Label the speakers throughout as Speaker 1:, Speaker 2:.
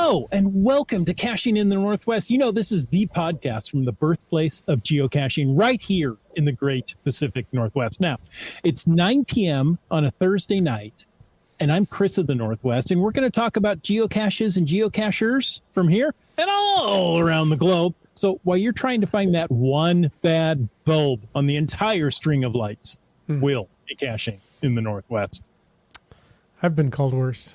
Speaker 1: Hello, and welcome to Caching in the Northwest. You know, this is the podcast from the birthplace of geocaching right here in the great Pacific Northwest. Now, it's 9 p.m. on a Thursday night, and I'm Chris of the Northwest, and we're going to talk about geocaches and geocachers from here and all around the globe. So while you're trying to find that one bad bulb on the entire string of lights, we'll be caching in the Northwest.
Speaker 2: I've been called worse.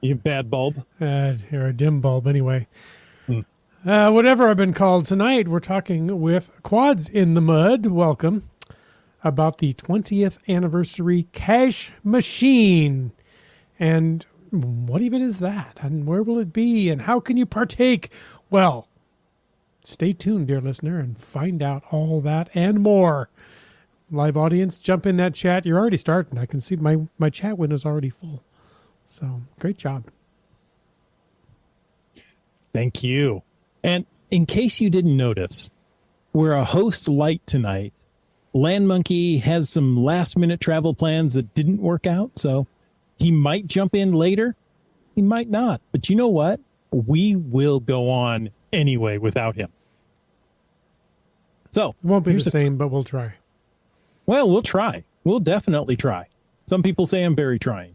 Speaker 1: You bad bulb?
Speaker 2: You're a dim bulb anyway. Whatever I've been called tonight, we're talking with Quads in the Mud. Welcome. About the 20th anniversary cache machine. And what even is that? And where will it be? And how can you partake? Well, stay tuned, dear listener, and find out all that and more. Live audience, jump in that chat. You're already starting. I can see my chat window's already full. So, great job.
Speaker 1: Thank you. And in case you didn't notice, we're a host light tonight. Land Monkey has some last-minute travel plans that didn't work out, so he might jump in later. He might not. But you know what? We will go on anyway without him. So,
Speaker 2: it won't be the same, but we'll try.
Speaker 1: Well, we'll try. We'll definitely try. Some people say I'm very trying.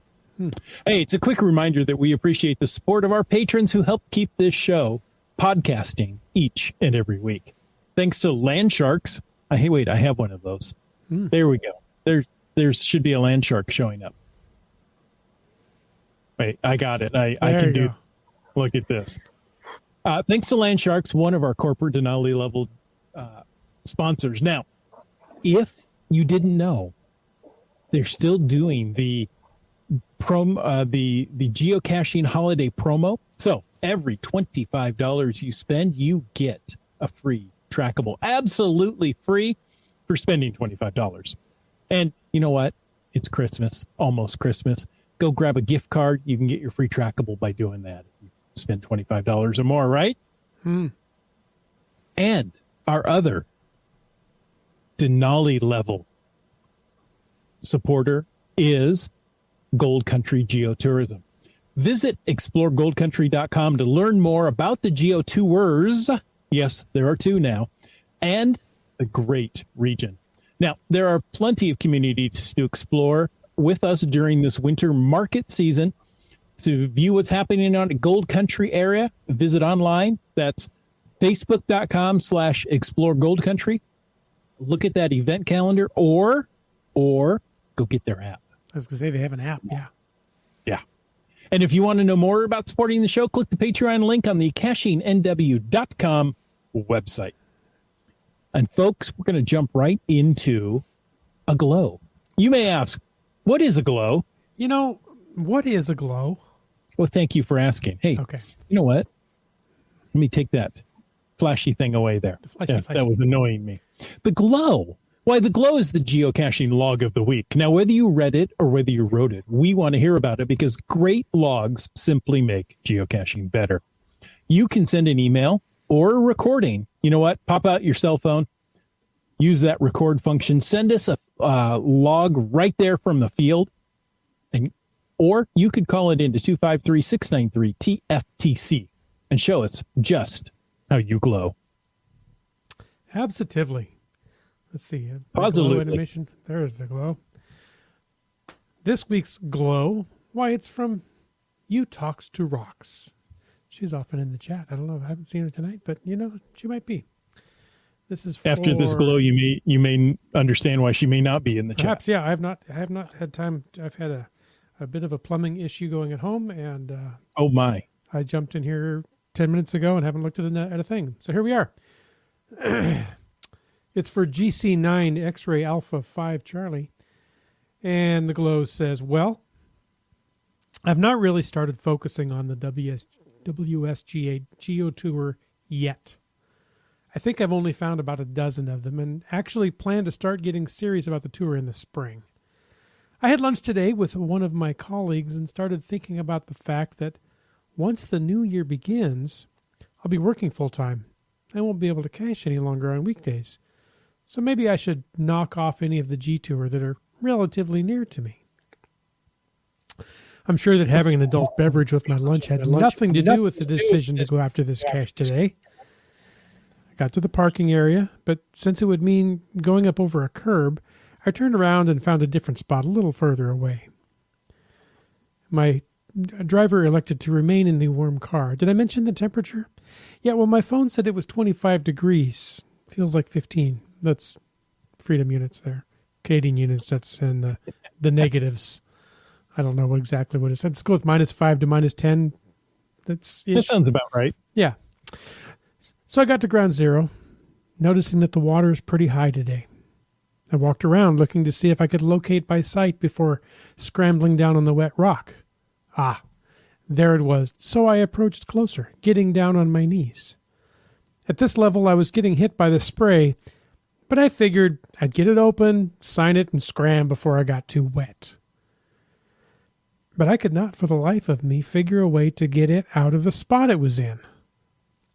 Speaker 1: Hey, it's a quick reminder that we appreciate the support of our patrons who help keep this show podcasting each and every week. Thanks to Land Sharks. I have one of those. There we go. There should be a land shark showing up. Wait, I got it. I can do. Go. Look at this. Thanks to Land Sharks, one of our corporate Denali level sponsors. Now, if you didn't know, they're still doing the geocaching holiday promo. So every $25 you spend, you get a free trackable, absolutely free for spending $25. And you know what? It's Christmas, almost Christmas. Go grab a gift card. You can get your free trackable by doing that. You spend $25 or more, right? And our other Denali level supporter is Gold Country Geotourism. Visit exploregoldcountry.com to learn more about the geotours. Yes, there are two now, and the great region. Now, there are plenty of communities to explore with us during this winter market season. To view what's happening on the Gold Country area, visit online. That's facebook.com/exploregoldcountry. Look at that event calendar or go get their app.
Speaker 2: I was going to say they have an app, yeah.
Speaker 1: Yeah. And if you want to know more about supporting the show, click the Patreon link on the CachingNW.com website. And folks, we're going to jump right into a glow. You may ask, what is a glow?
Speaker 2: You know, what is a glow?
Speaker 1: Well, thank you for asking. Hey, okay. You know what? Let me take that flashy thing away there. Flashy. That was annoying me. The glow. Why, the glow is the geocaching log of the week. Now, whether you read it or whether you wrote it, we want to hear about it because great logs simply make geocaching better. You can send an email or a recording. You know what? Pop out your cell phone, use that record function, send us a log right there from the field, or you could call it into 253-693-TFTC and show us just how you glow.
Speaker 2: Absolutely. Let's see.
Speaker 1: Glow
Speaker 2: animation. There is the glow. This week's glow. Why, it's from You Talks to Rocks. She's often in the chat. I don't know. I haven't seen her tonight, but you know, she might be. This is
Speaker 1: after this glow. You may understand why she may not be in the
Speaker 2: perhaps,
Speaker 1: chat.
Speaker 2: Yeah, I have not had time. I've had a bit of a plumbing issue going at home, and
Speaker 1: oh my!
Speaker 2: I jumped in here 10 minutes ago and haven't looked at a thing. So here we are. It's for GC9 X-Ray Alpha 5 Charlie. And the glow says, well, I've not really started focusing on the WSGA Geotour yet. I think I've only found about a dozen of them and actually plan to start getting serious about the tour in the spring. I had lunch today with one of my colleagues and started thinking about the fact that once the new year begins, I'll be working full-time. I won't be able to cache any longer on weekdays. So maybe I should knock off any of the G Tour that are relatively near to me. I'm sure that having an adult beverage with my lunch had nothing to do with the decision to go after this cache today. I got to the parking area, but since it would mean going up over a curb, I turned around and found a different spot a little further away. My driver elected to remain in the warm car. Did I mention the temperature? Yeah, well, my phone said it was 25 degrees. Feels like 15. That's freedom units there. Canadian units, that's in the negatives. I don't know exactly what it said. Let's go with -5 to -10.
Speaker 1: That sounds about right.
Speaker 2: Yeah. So I got to ground zero, noticing that the water is pretty high today. I walked around looking to see if I could locate by sight before scrambling down on the wet rock. Ah, there it was. So I approached closer, getting down on my knees. At this level, I was getting hit by the spray, but I figured I'd get it open, sign it, and scram before I got too wet. But I could not for the life of me figure a way to get it out of the spot it was in.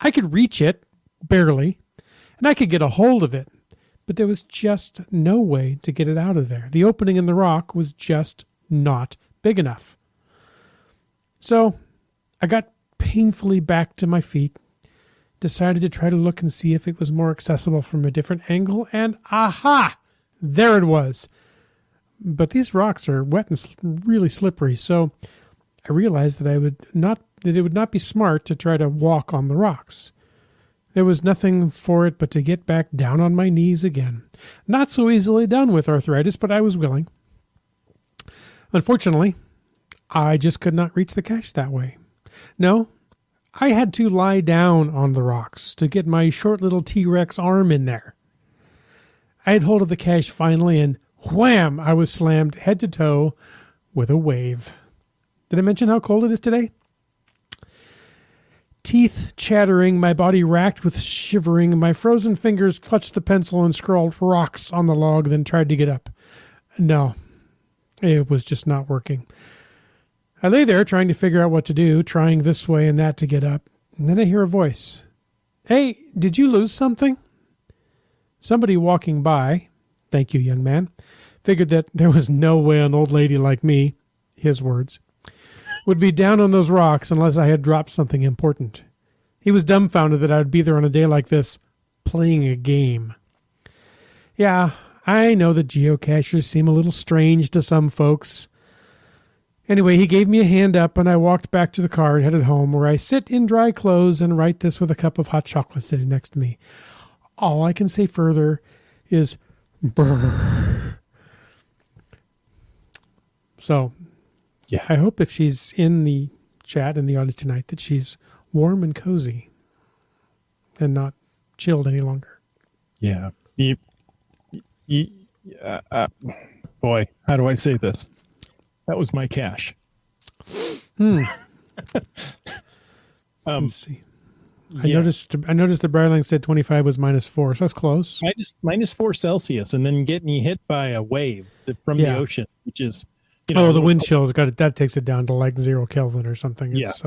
Speaker 2: I could reach it, barely, and I could get a hold of it, but there was just no way to get it out of there. The opening in the rock was just not big enough. So I got painfully back to my feet, decided to try to look and see if it was more accessible from a different angle, and aha! There it was. But these rocks are wet and really slippery, so I realized that it would not be smart to try to walk on the rocks. There was nothing for it but to get back down on my knees again. Not so easily done with arthritis, but I was willing. Unfortunately, I just could not reach the cache that way. No, I had to lie down on the rocks to get my short little T-Rex arm in there. I had hold of the cache finally, and wham! I was slammed head to toe with a wave. Did I mention how cold it is today? Teeth chattering, my body racked with shivering, my frozen fingers clutched the pencil and scrawled rocks on the log, then tried to get up. No, it was just not working. I lay there trying to figure out what to do, trying this way and that to get up, and then I hear a voice. Hey, did you lose something? Somebody walking by, thank you, young man, figured that there was no way an old lady like me, his words, would be down on those rocks unless I had dropped something important. He was dumbfounded that I would be there on a day like this, playing a game. Yeah, I know that geocachers seem a little strange to some folks. Anyway, he gave me a hand up, and I walked back to the car and headed home, where I sit in dry clothes and write this with a cup of hot chocolate sitting next to me. All I can say further is brrr. So, yeah, I hope if she's in the chat in the audience tonight that she's warm and cozy and not chilled any longer.
Speaker 1: Yeah. Boy, how do I say this? That was my cache.
Speaker 2: Let's see. I noticed the Brightline said 25 was -4, so that's close.
Speaker 1: -4 Celsius, and then getting you hit by a wave from the ocean, which is,
Speaker 2: the wind chill's got it. That takes it down to like 0 Kelvin or something. It's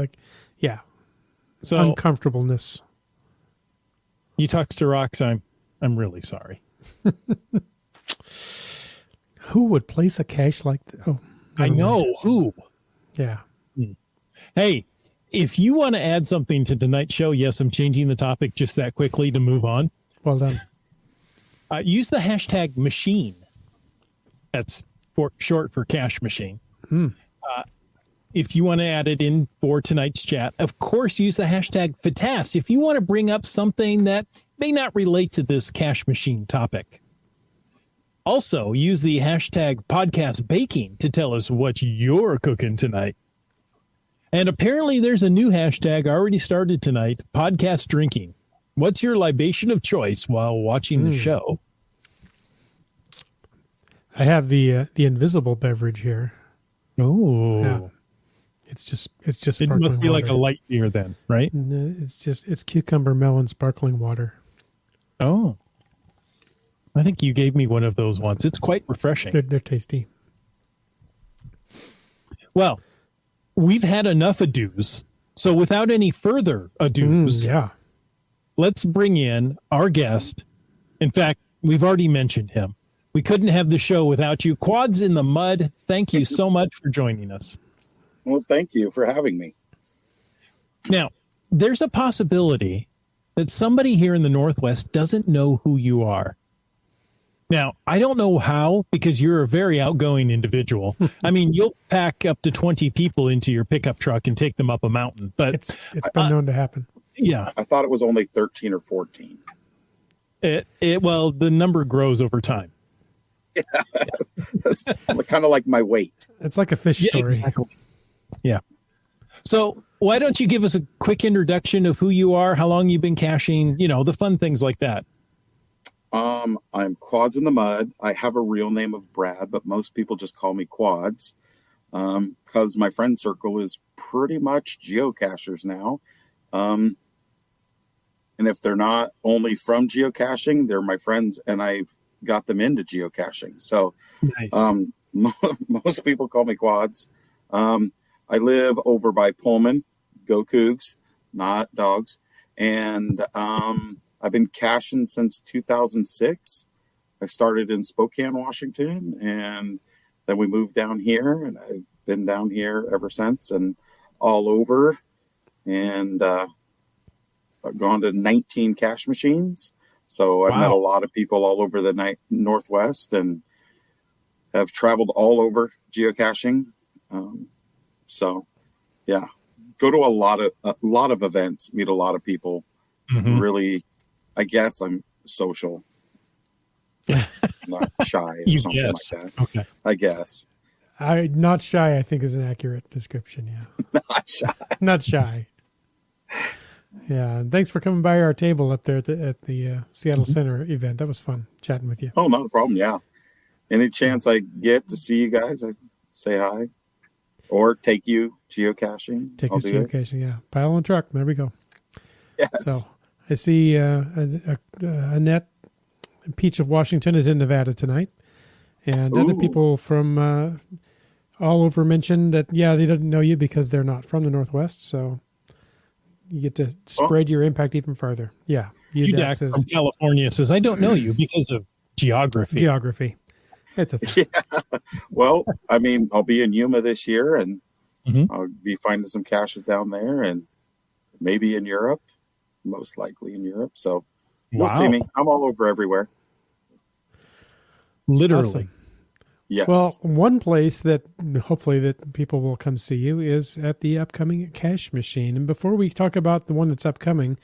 Speaker 2: so uncomfortableness.
Speaker 1: You touched to rocks. I'm really sorry.
Speaker 2: Who would place a cache like that? Oh,
Speaker 1: I know who.
Speaker 2: Yeah.
Speaker 1: Hey, if you want to add something to tonight's show, yes, I'm changing the topic just that quickly to move on.
Speaker 2: Well done.
Speaker 1: Use the hashtag machine. That's short for cache machine. If you want to add it in for tonight's chat, of course, use the hashtag FATAS if you want to bring up something that may not relate to this cache machine topic. Also, use the hashtag podcast baking to tell us what you're cooking tonight. And apparently there's a new hashtag already started tonight, podcast drinking. What's your libation of choice while watching the show?
Speaker 2: I have the invisible beverage here.
Speaker 1: Oh.
Speaker 2: Yeah. It's just
Speaker 1: it must be
Speaker 2: water.
Speaker 1: Like a light beer then, right?
Speaker 2: It's cucumber melon sparkling water.
Speaker 1: Oh. I think you gave me one of those once. It's quite refreshing.
Speaker 2: They're tasty.
Speaker 1: Well, we've had enough ados. So without any further ados, let's bring in our guest. In fact, we've already mentioned him. We couldn't have the show without you. Quads in the Mud, thank you so much for joining us.
Speaker 3: Well, thank you for having me.
Speaker 1: Now, there's a possibility that somebody here in the Northwest doesn't know who you are. Now, I don't know how, because you're a very outgoing individual. I mean, you'll pack up to 20 people into your pickup truck and take them up a mountain, but
Speaker 2: it's been known to happen.
Speaker 1: Yeah.
Speaker 3: I thought it was only 13 or 14.
Speaker 1: Well, the number grows over time.
Speaker 3: Yeah. It's kind of like my weight.
Speaker 2: It's like a fish story.
Speaker 1: Exactly. Yeah. So why don't you give us a quick introduction of who you are, how long you've been caching, the fun things like that.
Speaker 3: I'm Quads in the Mud. I have a real name of Brad, but most people just call me Quads because my friend circle is pretty much geocachers now. And if they're not only from geocaching, they're my friends, and I've got them into geocaching. So
Speaker 1: nice.
Speaker 3: Most people call me Quads. I live over by Pullman. Go Cougs, not dogs. And I've been caching since 2006. I started in Spokane, Washington, and then we moved down here, and I've been down here ever since and all over. And I've gone to 19 cache machines. So I've met a lot of people all over the Northwest and have traveled all over geocaching. So, yeah, go to a lot of events, meet a lot of people. Mm-hmm. Really, I guess I'm social, not shy or something like that.
Speaker 1: Okay,
Speaker 3: I guess.
Speaker 2: Not shy, I think, is an accurate description. Yeah,
Speaker 3: not shy.
Speaker 2: Not shy. Yeah, and thanks for coming by our table up there at the Seattle Center event. That was fun chatting with you.
Speaker 3: Oh, not a problem. Yeah, any chance I get to see you guys, I say hi, or take you geocaching.
Speaker 2: Take us geocaching. Yeah, pile on truck. There we go.
Speaker 3: Yes.
Speaker 2: So I see Annette Peach of Washington is in Nevada tonight, and other people from all over mentioned that they don't know you because they're not from the Northwest. So you get to spread your impact even farther. Yeah.
Speaker 1: UDAC from California says, I don't know you because of geography.
Speaker 2: Geography. It's a thing.
Speaker 3: Yeah. Well, I mean, I'll be in Yuma this year, and I'll be finding some caches down there, and maybe in Europe, most likely in Europe. So you'll see me. I'm all over everywhere.
Speaker 1: Literally.
Speaker 2: Awesome.
Speaker 3: Yes.
Speaker 2: Well, one place that hopefully that people will come see you is at the upcoming cache machine. And before we talk about the one that's upcoming,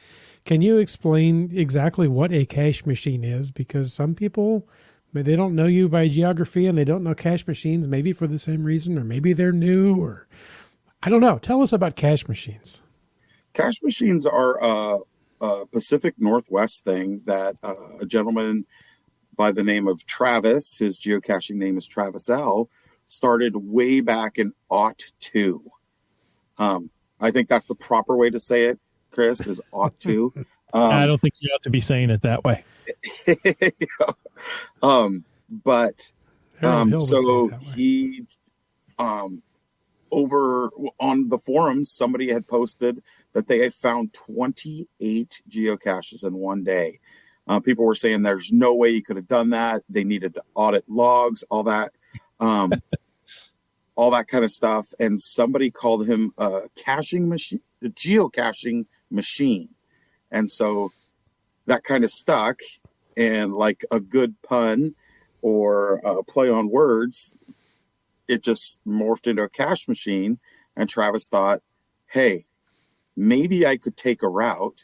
Speaker 2: can you explain exactly what a cache machine is? Because some people, they don't know you by geography and they don't know cache machines, maybe for the same reason, or maybe they're new, or I don't know. Tell us about cache machines.
Speaker 3: Cache machines are a Pacific Northwest thing that a gentleman by the name of Travis, his geocaching name is Travis L., started way back in '02. I think that's the proper way to say it, Chris, is '02.
Speaker 1: I don't think you have to be saying it that way.
Speaker 3: But so he over on the forums, somebody had posted that they had found 28 geocaches in one day. People were saying there's no way you could have done that. They needed to audit logs, all that kind of stuff. And somebody called him a caching machine, a geocaching machine. And so that kind of stuck, and like a good pun or a play on words, it just morphed into a cache machine. And Travis thought, hey, maybe I could take a route,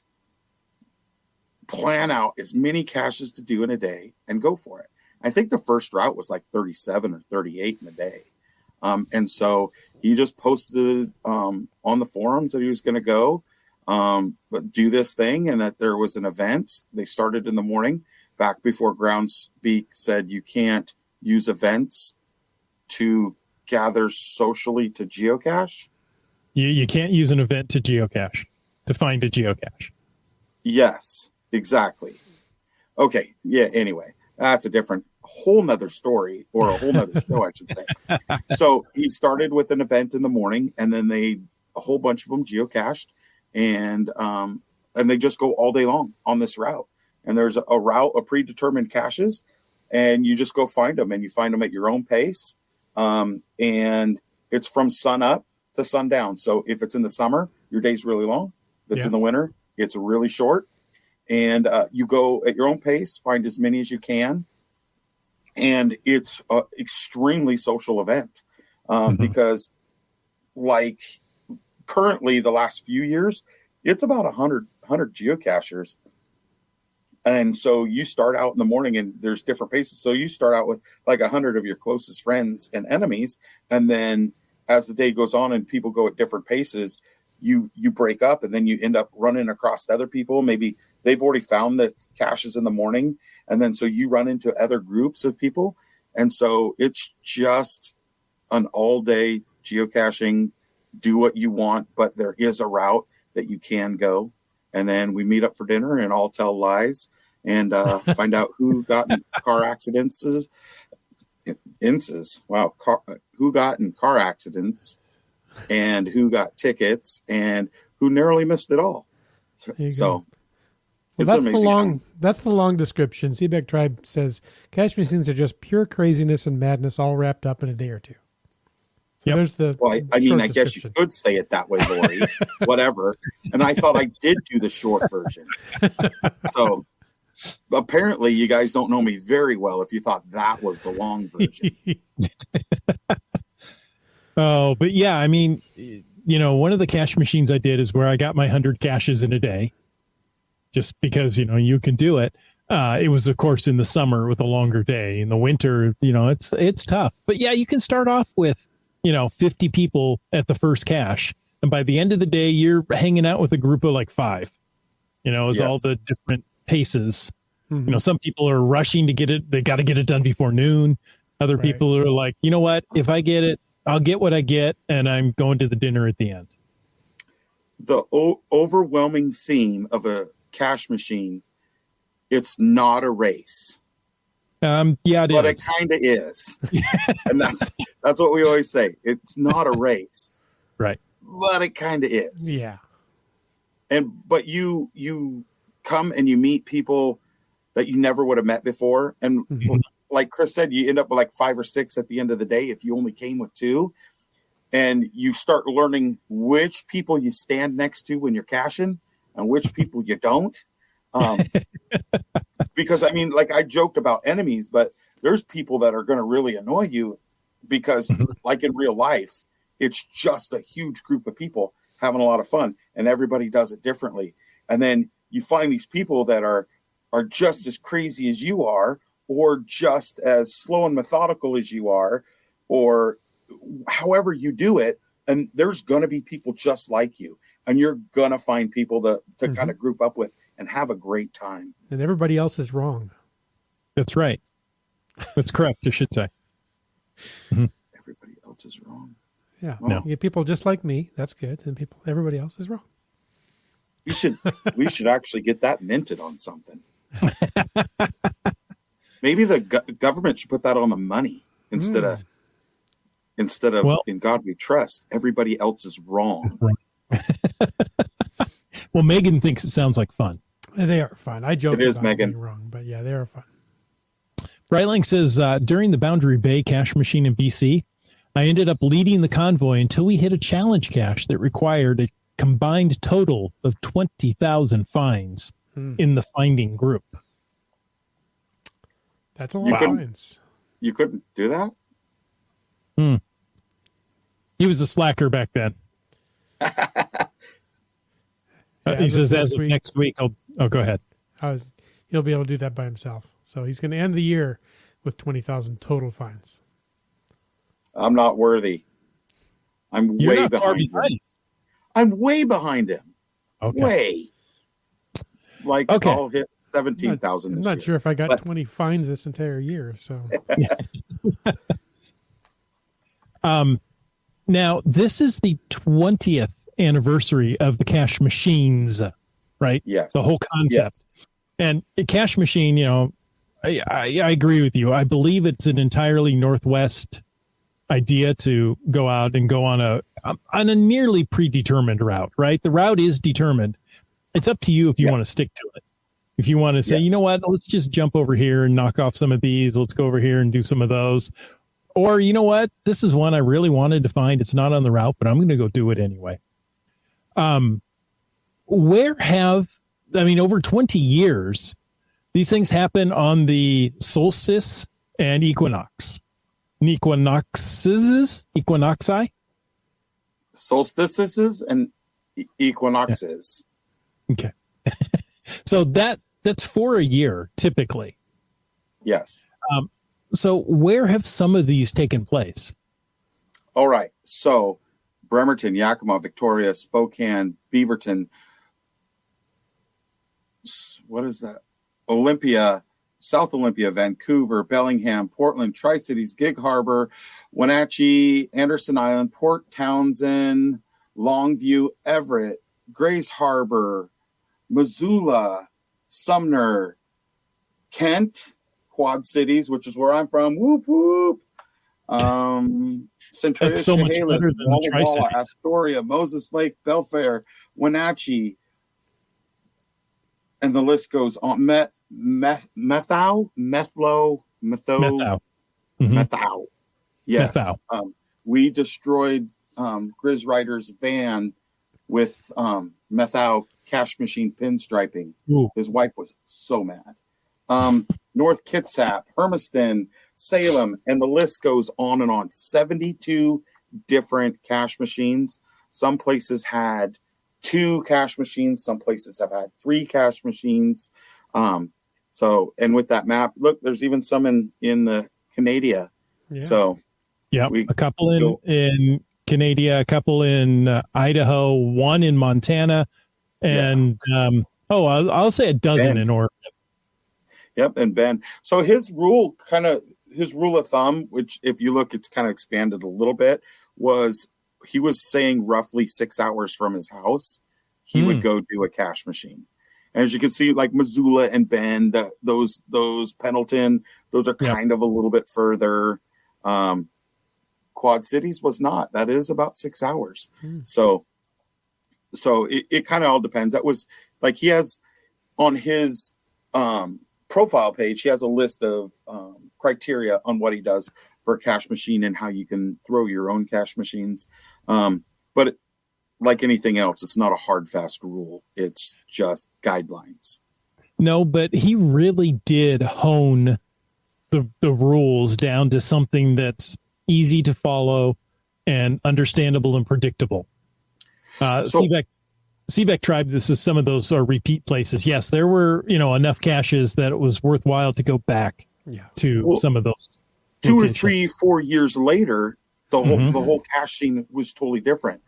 Speaker 3: plan out as many caches to do in a day, and go for it. I think the first route was like 37 or 38 in a day. And so he just posted on the forums that he was going to go but do this thing, and that there was an event. They started in the morning, back before Groundspeak said you can't use events to gather socially to geocache.
Speaker 1: You can't use an event to geocache, to find a geocache.
Speaker 3: Yes, exactly. Okay. Yeah. Anyway, that's a whole nother story, or a whole nother show, I should say. So he started with an event in the morning, and then a whole bunch of them geocached, and they just go all day long on this route. And there's a route of predetermined caches, and you just go find them, and you find them at your own pace. And it's from sun up to sundown. So if it's in the summer, your day's really long. If it's in the winter, it's really short. And you go at your own pace, find as many as you can. And it's an extremely social event because, like, currently the last few years, it's about 100 geocachers. And so you start out in the morning and there's different paces. So you start out with like 100 of your closest friends and enemies. And then as the day goes on and people go at different paces, you break up and then you end up running across other people. Maybe they've already found the caches in the morning. And then so you run into other groups of people. And so it's just an all day geocaching, do what you want, but there is a route that you can go. And then we meet up for dinner and all tell lies and find out who got in car accidents. Who got in car accidents and who got tickets and who narrowly missed it all. So
Speaker 2: well, that's the long description. Seabeck Tribe says cache machines are just pure craziness and madness all wrapped up in a day or two. So there's the
Speaker 3: I guess you could say it that way, Lori. Whatever. And I thought I did do the short version. So apparently you guys don't know me very well if you thought that was the long version.
Speaker 1: Oh, but yeah, I mean, one of the cache machines I did is where I got my 100 caches in a day just because, you can do it. It was, of course, in the summer with a longer day. In the winter, it's tough. But yeah, you can start off with 50 people at the first cache. And by the end of the day, you're hanging out with a group of like 5, as all the different paces. Mm-hmm. Some people are rushing to get it. They got to get it done before noon. Other people are like, you know what? If I get it, I'll get what I get. And I'm going to the dinner at the end.
Speaker 3: The overwhelming theme of a cache machine, it's not a race.
Speaker 1: Yeah,
Speaker 3: but it kind of is. And that's what we always say. It's not a race.
Speaker 1: Right.
Speaker 3: But it kind of is.
Speaker 2: Yeah.
Speaker 3: But you come and you meet people that you never would have met before. And like Chris said, you end up with like 5 or 6 at the end of the day if you only came with 2. And you start learning which people you stand next to when you're caching and which people you don't. Because I joked about enemies, but there's people that are going to really annoy you because like in real life, it's just a huge group of people having a lot of fun and everybody does it differently. And then you find these people that are just as crazy as you are, or just as slow and methodical as you are, or however you do it. And there's going to be people just like you. And you're going to find people to kind of group up with and have a great time.
Speaker 2: And everybody else is wrong.
Speaker 1: That's right. That's correct, I should say. Mm-hmm.
Speaker 3: Everybody else is wrong.
Speaker 2: Yeah. Well, you get people just like me. That's good. And everybody else is wrong.
Speaker 3: We should actually get that minted on something. Maybe the government should put that on the money instead of in God we trust. Everybody else is wrong.
Speaker 1: Well, Megan thinks it sounds like fun.
Speaker 2: They are fun. I joke
Speaker 3: about
Speaker 2: Megan. Being wrong, but yeah, they are fun.
Speaker 1: Brightling says, during the Boundary Bay cache machine in BC, I ended up leading the convoy until we hit a challenge cache that required a combined total of 20,000 finds in the finding group.
Speaker 2: That's a lot of finds.
Speaker 3: You couldn't do that?
Speaker 1: He was a slacker back then. He says, as of next week, go ahead.
Speaker 2: He'll be able to do that by himself. So he's going to end the year with 20,000 total fines.
Speaker 3: I'm not worthy.
Speaker 1: You're way behind him.
Speaker 3: I'm way behind him.
Speaker 1: Okay.
Speaker 3: Way. I'll hit 17,000 this year.
Speaker 2: I'm not sure if I got 20 fines this entire year. So.
Speaker 1: Now, this is the 20th anniversary of the cache machines, right?
Speaker 3: Yes.
Speaker 1: The whole concept. Yes. And a cache machine, I agree with you. I believe it's an entirely Northwest idea to go out and go on a nearly predetermined route, right? The route is determined. It's up to you if you want to stick to it. If you want to say, you know what, let's just jump over here and knock off some of these. Let's go over here and do some of those. Or you know what? This is one I really wanted to find. It's not on the route, but I'm going to go do it anyway. Over 20 years, these things happen on the solstice and equinoxi.
Speaker 3: Solstices and equinoxes.
Speaker 1: Yeah. Okay. So that's for a year, typically.
Speaker 3: Yes.
Speaker 1: So where have some of these taken place?
Speaker 3: All right. So Bremerton, Yakima, Victoria, Spokane, Beaverton. What is that? Olympia, South Olympia, Vancouver, Bellingham, Portland, Tri-Cities, Gig Harbor, Wenatchee, Anderson Island, Port Townsend, Longview, Everett, Grace Harbor, Missoula, Sumner, Kent, Quad Cities, which is where I'm from. Whoop, whoop. Centralia,
Speaker 1: so much
Speaker 3: Chehalis,
Speaker 1: better than
Speaker 3: Walla
Speaker 1: Tri-Cities.
Speaker 3: Walla, Astoria, Moses Lake, Belfair, Wenatchee, and the list goes on. Methau. Yes.
Speaker 1: Methau.
Speaker 3: We destroyed Grizz Rider's van with Methau cash machine pinstriping.
Speaker 1: Ooh.
Speaker 3: His wife was so mad. North Kitsap, Hermiston, Salem, and the list goes on and on. 72 different cash machines. Some places had 2 cash machines. Some places have had 3 cash machines. And with that map, look, there's even some in the Canada. Yeah. So
Speaker 1: yeah, a couple in Canada, a couple in Idaho, one in Montana, and I'll say a dozen in Oregon.
Speaker 3: Yep, and Bend. So his rule of thumb, which if you look, it's kind of expanded a little bit, was he was saying roughly 6 hours from his house, he would go do a cash machine. And as you can see, like Missoula and Bend, those Pendleton, those are kind of a little bit further. Quad Cities was not. That is about 6 hours. So it kind of all depends. That was like he has on his profile page, he has a list of criteria on what he does for a cash machine and how you can throw your own cash machines. But like anything else, it's not a hard, fast rule. It's just guidelines.
Speaker 1: No, but he really did hone the rules down to something that's easy to follow and understandable and predictable. Seebeck Tribe, this is some of those are repeat places. Yes, there were, enough caches that it was worthwhile to go back to some of those.
Speaker 3: 2 or 3, 4 years later, the whole cache scene was totally different.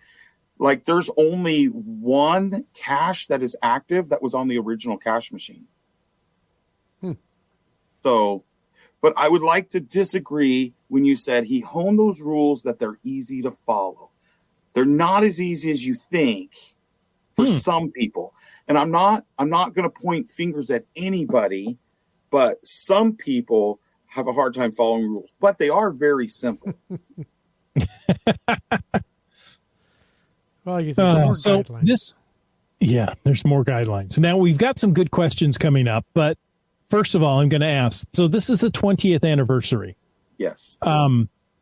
Speaker 3: Like there's only one cache that is active that was on the original cache machine. So, but I would like to disagree when you said he honed those rules that they're easy to follow. They're not as easy as you think for some people. And I'm not going to point fingers at anybody, but some people have a hard time following rules, but they are very simple.
Speaker 2: Well, there's more guidelines.
Speaker 1: There's more guidelines. Now we've got some good questions coming up, but first of all, I'm going to ask, so this is the 20th anniversary.
Speaker 3: Yes.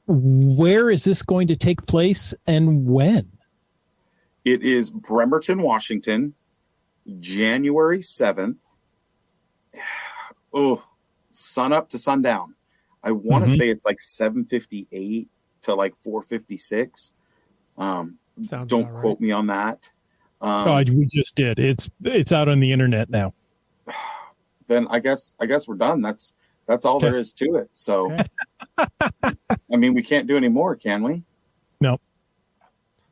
Speaker 1: Where is this going to take place and when?
Speaker 3: It is Bremerton, Washington, January 7th. Sun up to sundown. I want to say it's like 7:58 to like 4:56. Don't quote me on that.
Speaker 1: We just did. It's out on the internet now.
Speaker 3: Then I guess we're done. That's all there is to it. So, I mean, we can't do any more, can we?
Speaker 1: No.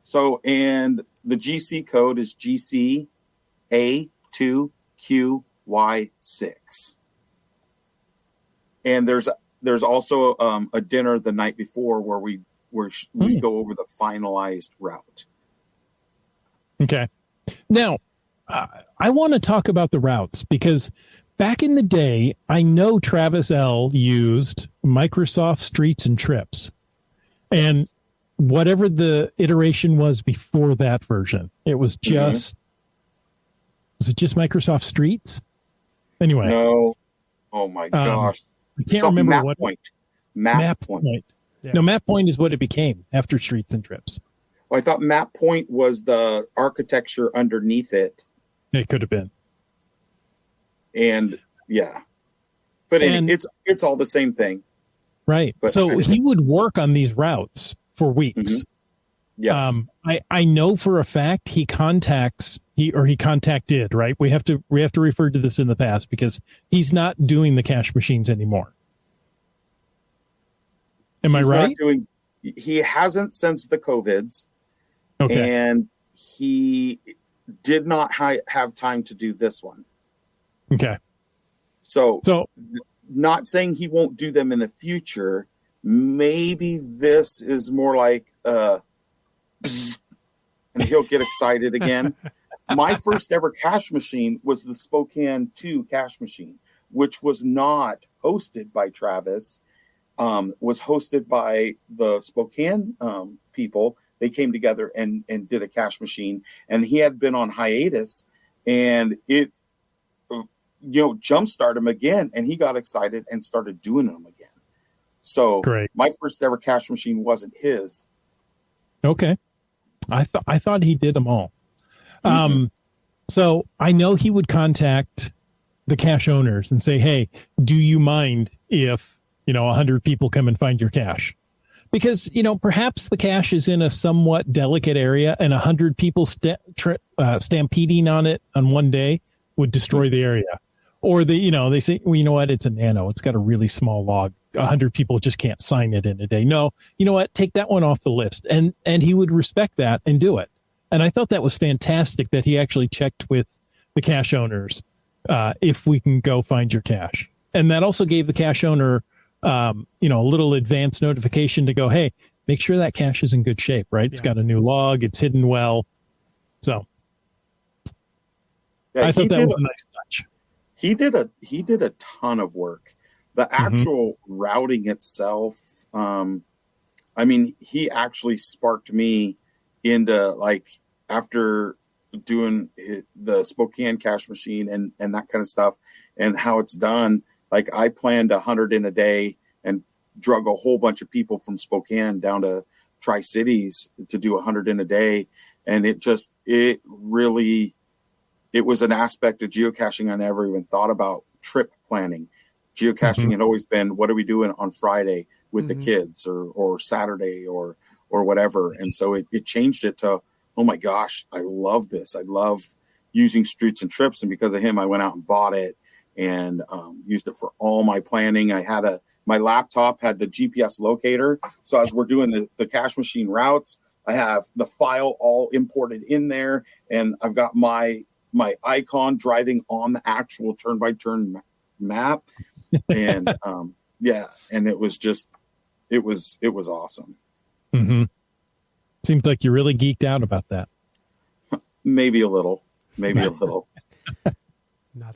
Speaker 3: So, and the GC code is GCA2QY6. And there's also a dinner the night before where we go over the finalized route.
Speaker 1: Okay. Now, I want to talk about the routes because back in the day, I know Travis L. used Microsoft Streets and Trips. And whatever the iteration was before that version, it was just, was it just Microsoft Streets? Anyway.
Speaker 3: No. Oh my gosh.
Speaker 1: I can't remember what.
Speaker 3: Map point.
Speaker 2: Yeah.
Speaker 1: No, Map Point is what it became after Streets and Trips.
Speaker 3: Well, I thought Map Point was the architecture underneath it.
Speaker 1: It could have been.
Speaker 3: And yeah. But anyway, it's all the same thing.
Speaker 1: Right.
Speaker 3: But
Speaker 1: so he would work on these routes for weeks.
Speaker 3: Mm-hmm. Yes.
Speaker 1: I know for a fact he contacted, right? We have to refer to this in the past because he's not doing the cash machines anymore. Am I right?
Speaker 3: He hasn't since the COVIDs.
Speaker 1: Okay.
Speaker 3: And he did not have time to do this one.
Speaker 1: Okay.
Speaker 3: So not saying he won't do them in the future. Maybe this is more like, and he'll get excited again. My first ever cash machine was the Spokane 2 cash machine, which was not hosted by Travis, was hosted by the Spokane people. They came together and did a cash machine, and he had been on hiatus, and it, jumpstart him again, and he got excited and started doing them again. So
Speaker 1: great.
Speaker 3: My first ever cash machine wasn't his.
Speaker 1: Okay. I thought he did them all. Mm-hmm. So I know he would contact the cache owners and say, hey, do you mind if, 100 people come and find your cache? Because, perhaps the cache is in a somewhat delicate area and 100 people stampeding on it on one day would destroy the area. Or they say, well, you know what? It's a nano. It's got a really small log. 100 people just can't sign it in a day. No, you know what? Take that one off the list. And he would respect that and do it. And I thought that was fantastic that he actually checked with the cache owners if we can go find your cache. And that also gave the cache owner, a little advance notification to go, hey, make sure that cache is in good shape, right? Yeah. It's got a new log. It's hidden well. So I thought that was a nice touch.
Speaker 3: He did a ton of work. The actual routing itself, he actually sparked me into after doing the Spokane cash machine and that kind of stuff and how it's done. I planned 100 in a day and drug a whole bunch of people from Spokane down to Tri-Cities to do 100 in a day. And it was an aspect of geocaching I never even thought about. Trip planning. Geocaching had always been, what are we doing on Friday with the kids or Saturday or whatever. And so it changed it to, oh my gosh, I love this. I love using Streets and Trips. And because of him, I went out and bought it and used it for all my planning. I had my laptop had the GPS locator. So as we're doing the cache machine routes, I have the file all imported in there. And I've got my icon driving on the actual turn-by-turn map. And and it was awesome.
Speaker 1: Mm-hmm. Seems like you really geeked out about that.
Speaker 3: Maybe a little.
Speaker 2: Not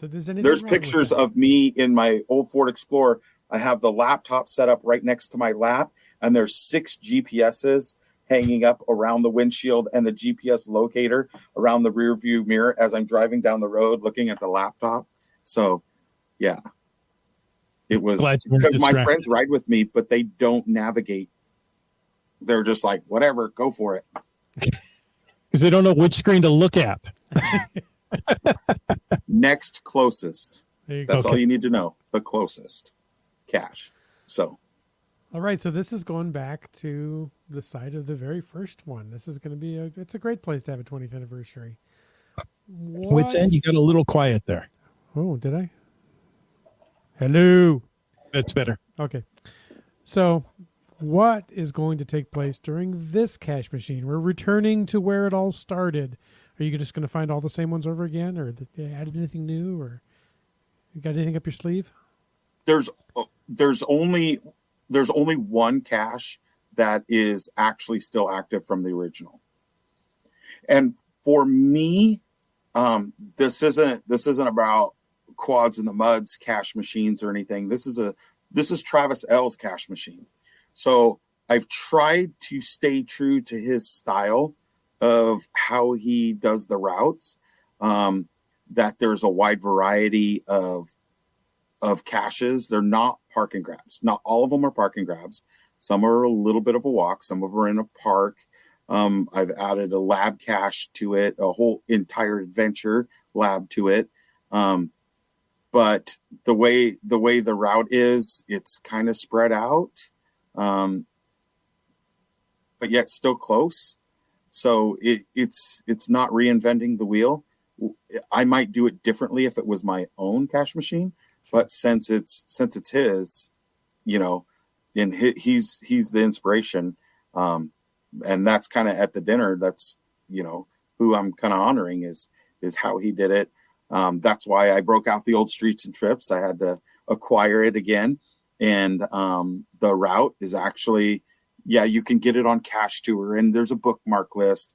Speaker 2: that there's anything.
Speaker 3: There's pictures of me in my old Ford Explorer. I have the laptop set up right next to my lap, and there's 6 GPSs hanging up around the windshield and the GPS locator around the rear view mirror as I'm driving down the road looking at the laptop. So, yeah. It was because my friends ride with me, but they don't navigate. They're just like, whatever, go for it.
Speaker 1: Because they don't know which screen to look at.
Speaker 3: Next closest. That's all you need to know. The closest cache. So.
Speaker 2: All right. So this is going back to the site of the very first one. This is going to be it's a great place to have a 20th anniversary.
Speaker 1: Wits End, you got a little quiet there.
Speaker 2: Oh, did I? Hello.
Speaker 1: That's better.
Speaker 2: Okay. So what is going to take place during this cache machine? We're returning to where it all started. Are you just going to find all the same ones over again, or they added anything new, or you got anything up your sleeve?
Speaker 3: There's only one cache that is actually still active from the original. And for me, this isn't about Quads in the Muds cache machines or anything. This is Travis L's cache machine. So I've tried to stay true to his style of how he does the routes, that there's a wide variety of caches. They're not park and grabs. Not all of them are park and grabs. Some are a little bit of a walk. Some of them are in a park. I've added a lab cache to it, a whole entire adventure lab to it. But the way the route is, it's kind of spread out, but yet still close. So it's not reinventing the wheel. I might do it differently if it was my own cache machine, but since it's his, and he's the inspiration, and that's kind of at the dinner. That's who I'm kind of honoring is how he did it. That's why I broke out the old Streets and Trips. I had to acquire it again, and the route is actually, you can get it on Cache Tour, and there's a bookmark list.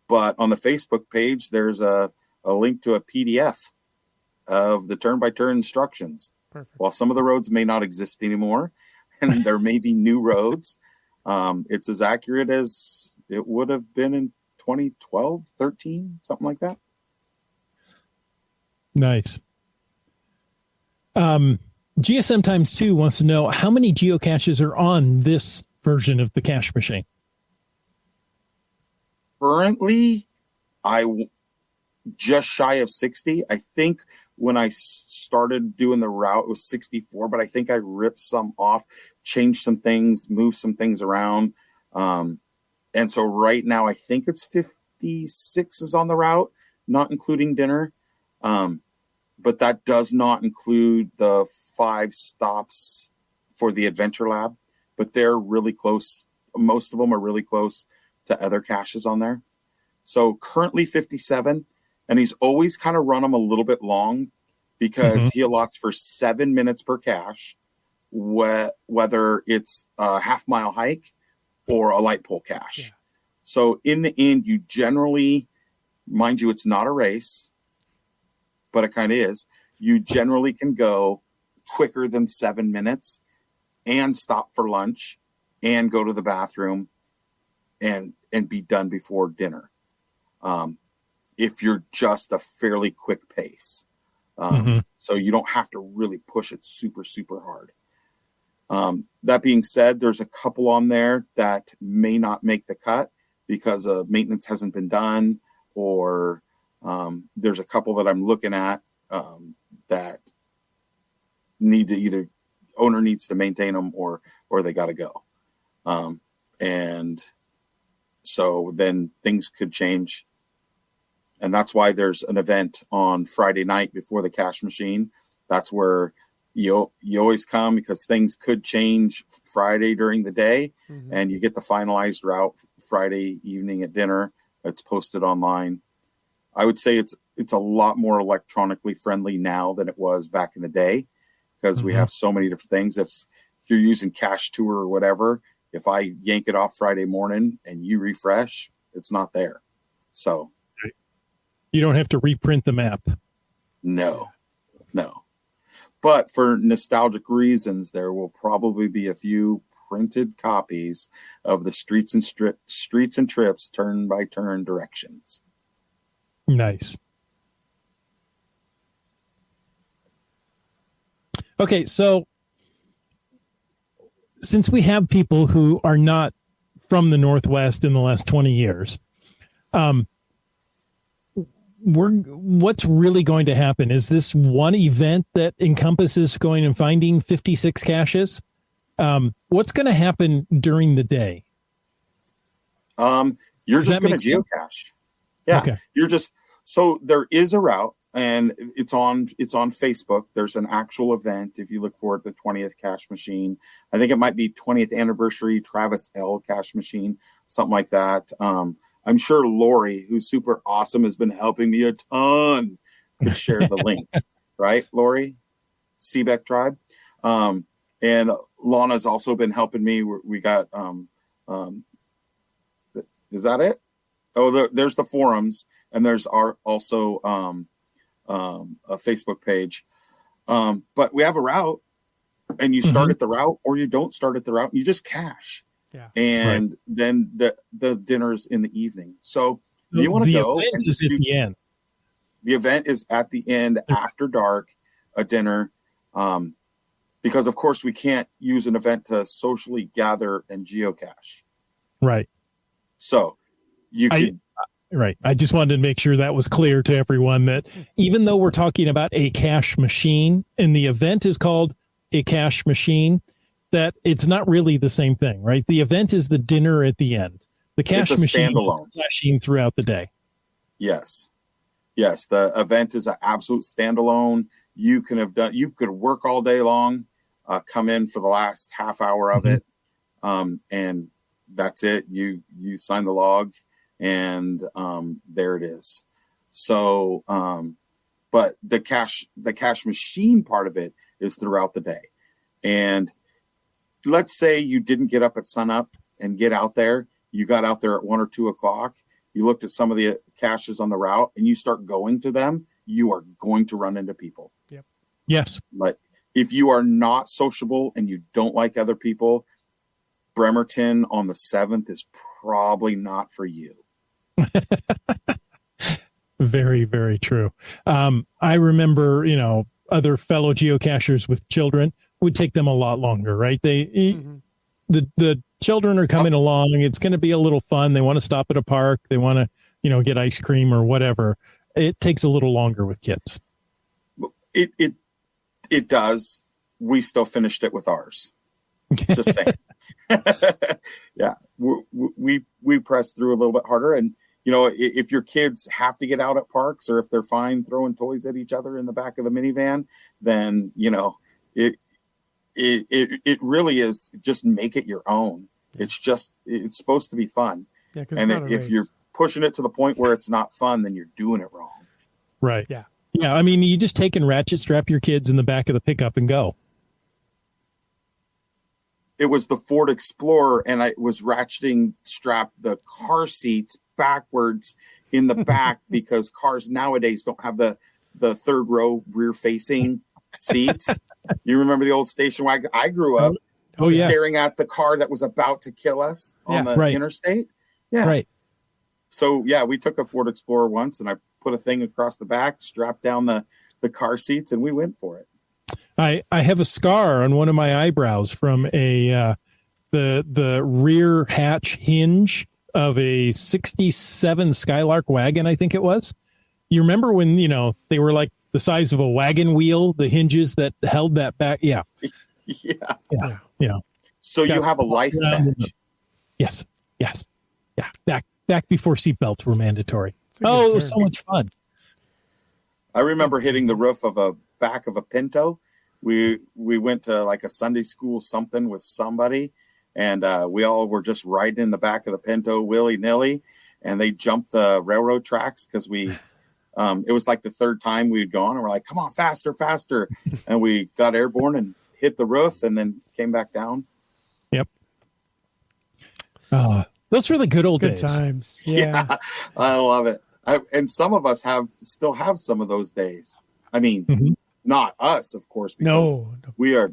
Speaker 3: But on the Facebook page, there's a link to a PDF of the turn-by-turn instructions.
Speaker 2: Perfect.
Speaker 3: While some of the roads may not exist anymore, and there may be new roads, it's as accurate as it would have been in 2012, 13, something like that.
Speaker 1: Nice. GSM times 2 wants to know how many geocaches are on this version of the cache machine.
Speaker 3: Currently, just shy of 60. I think when I started doing the route, it was 64, but I think I ripped some off, changed some things, moved some things around. And so right now, I think it's 56 is on the route, not including dinner. But that does not include the 5 stops for the Adventure Lab, but they're really close. Most of them are really close to other caches on there. So currently 57, and he's always kind of run them a little bit long because he allots for 7 minutes per cache, whether it's a half-mile hike or a light pole cache. Yeah. So in the end, you generally, mind you, it's not a race, but it kind of is. You generally can go quicker than 7 minutes and stop for lunch and go to the bathroom and be done before dinner. If you're just a fairly quick pace. So you don't have to really push it super, super hard. That being said, there's a couple on there that may not make the cut because maintenance hasn't been done, or there's a couple that I'm looking at that need to either owner needs to maintain them or they got to go. And so then things could change. And that's why there's an event on Friday night before the cache machine. That's where you always come because things could change Friday during the day, and you get the finalized route Friday evening at dinner. It's posted online. I would say it's a lot more electronically friendly now than it was back in the day because we have so many different things. If you're using Cache Tour or whatever, if I yank it off Friday morning and you refresh, it's not there. So
Speaker 1: you don't have to reprint the map.
Speaker 3: No. But for nostalgic reasons, there will probably be a few printed copies of the Streets and Trips turn-by-turn directions.
Speaker 1: Nice. Okay, so since we have people who are not from the Northwest in the last 20 years, what's really going to happen? Is this one event that encompasses going and finding 56 caches? What's going to happen during the day?
Speaker 3: You're just going to geocache. Yeah. Okay. So there is a route and it's on Facebook. There's an actual event. If you look for it, the 20th cache machine, I think it might be 20th anniversary Travis L cache machine, something like that. I'm sure Lori, who's super awesome, has been helping me a ton, could share the link, right, Lori? Seebeck Tribe. And Lana's also been helping me. We got, is that it? Oh, there's the forums, and there's also a Facebook page. But we have a route, and you start at the route, or you don't start at the route. You just cache. Yeah. And then the dinner's in the evening. So you want to go.
Speaker 1: And just at the end.
Speaker 3: The event is at the end after dark, a dinner. because of course we can't use an event to socially gather and geocache.
Speaker 1: Right.
Speaker 3: So
Speaker 1: right. I just wanted to make sure that was clear to everyone that even though we're talking about a cache machine and the event is called a cache machine, that it's not really the same thing, right? The event is the dinner at the end. The cache machine is caching throughout the day.
Speaker 3: Yes. Yes. The event is an absolute standalone. You could work all day long, come in for the last half hour of it. And that's it. You sign the log and there it is. So, but the cache machine part of it is throughout the day. And let's say you didn't get up at sunup and get out there. You got out there at 1 or 2 o'clock. You looked at some of the caches on the route and you start going to them. You are going to run into people.
Speaker 2: Yep.
Speaker 1: Yes.
Speaker 3: Like if you are not sociable and you don't like other people, Bremerton on the 7th is probably not for you.
Speaker 1: Very, very true. I remember, other fellow geocachers with children would take them a lot longer, right? The children are coming along. It's going to be a little fun. They want to stop at a park. They want to, get ice cream or whatever. It takes a little longer with kids.
Speaker 3: It does. We still finished it with ours. Just saying. Yeah, we pressed through a little bit harder, and if your kids have to get out at parks, or if they're fine throwing toys at each other in the back of the minivan, then it really is just make it your own. It's supposed to be fun.
Speaker 2: Yeah,
Speaker 3: and if you're pushing it to the point where it's not fun, then you're doing it wrong.
Speaker 1: Right.
Speaker 2: Yeah.
Speaker 1: Yeah. I mean, you just take and ratchet strap your kids in the back of the pickup and go.
Speaker 3: It was the Ford Explorer, and I was ratcheting strap the car seats backwards in the back because cars nowadays don't have the third row rear facing seats. You remember the old station wagon? I grew up staring at the car that was about to kill us on the interstate. Yeah. Right. So yeah, we took a Ford Explorer once, and I put a thing across the back, strapped down the car seats, and we went for it.
Speaker 1: I have a scar on one of my eyebrows from the rear hatch hinge of a 67 Skylark wagon, I think it was. You remember when, they were like the size of a wagon wheel, the hinges that held that back? Yeah. Yeah.
Speaker 3: So you have a life badge.
Speaker 1: Yes. Yeah. Back before seatbelts were mandatory. Oh, it was so much fun.
Speaker 3: I remember hitting the roof of a back of a Pinto. We went to like a Sunday school something with somebody, and we all were just riding in the back of the Pinto willy-nilly, and they jumped the railroad tracks because it was like the third time we'd gone, and we're like, come on, faster. And we got airborne and hit the roof and then came back down.
Speaker 1: Yep. Those were the good old days.
Speaker 2: Good times. Yeah.
Speaker 3: I love it. And some of us still have some of those days. I mean, not us, of course.
Speaker 1: No.
Speaker 3: We are,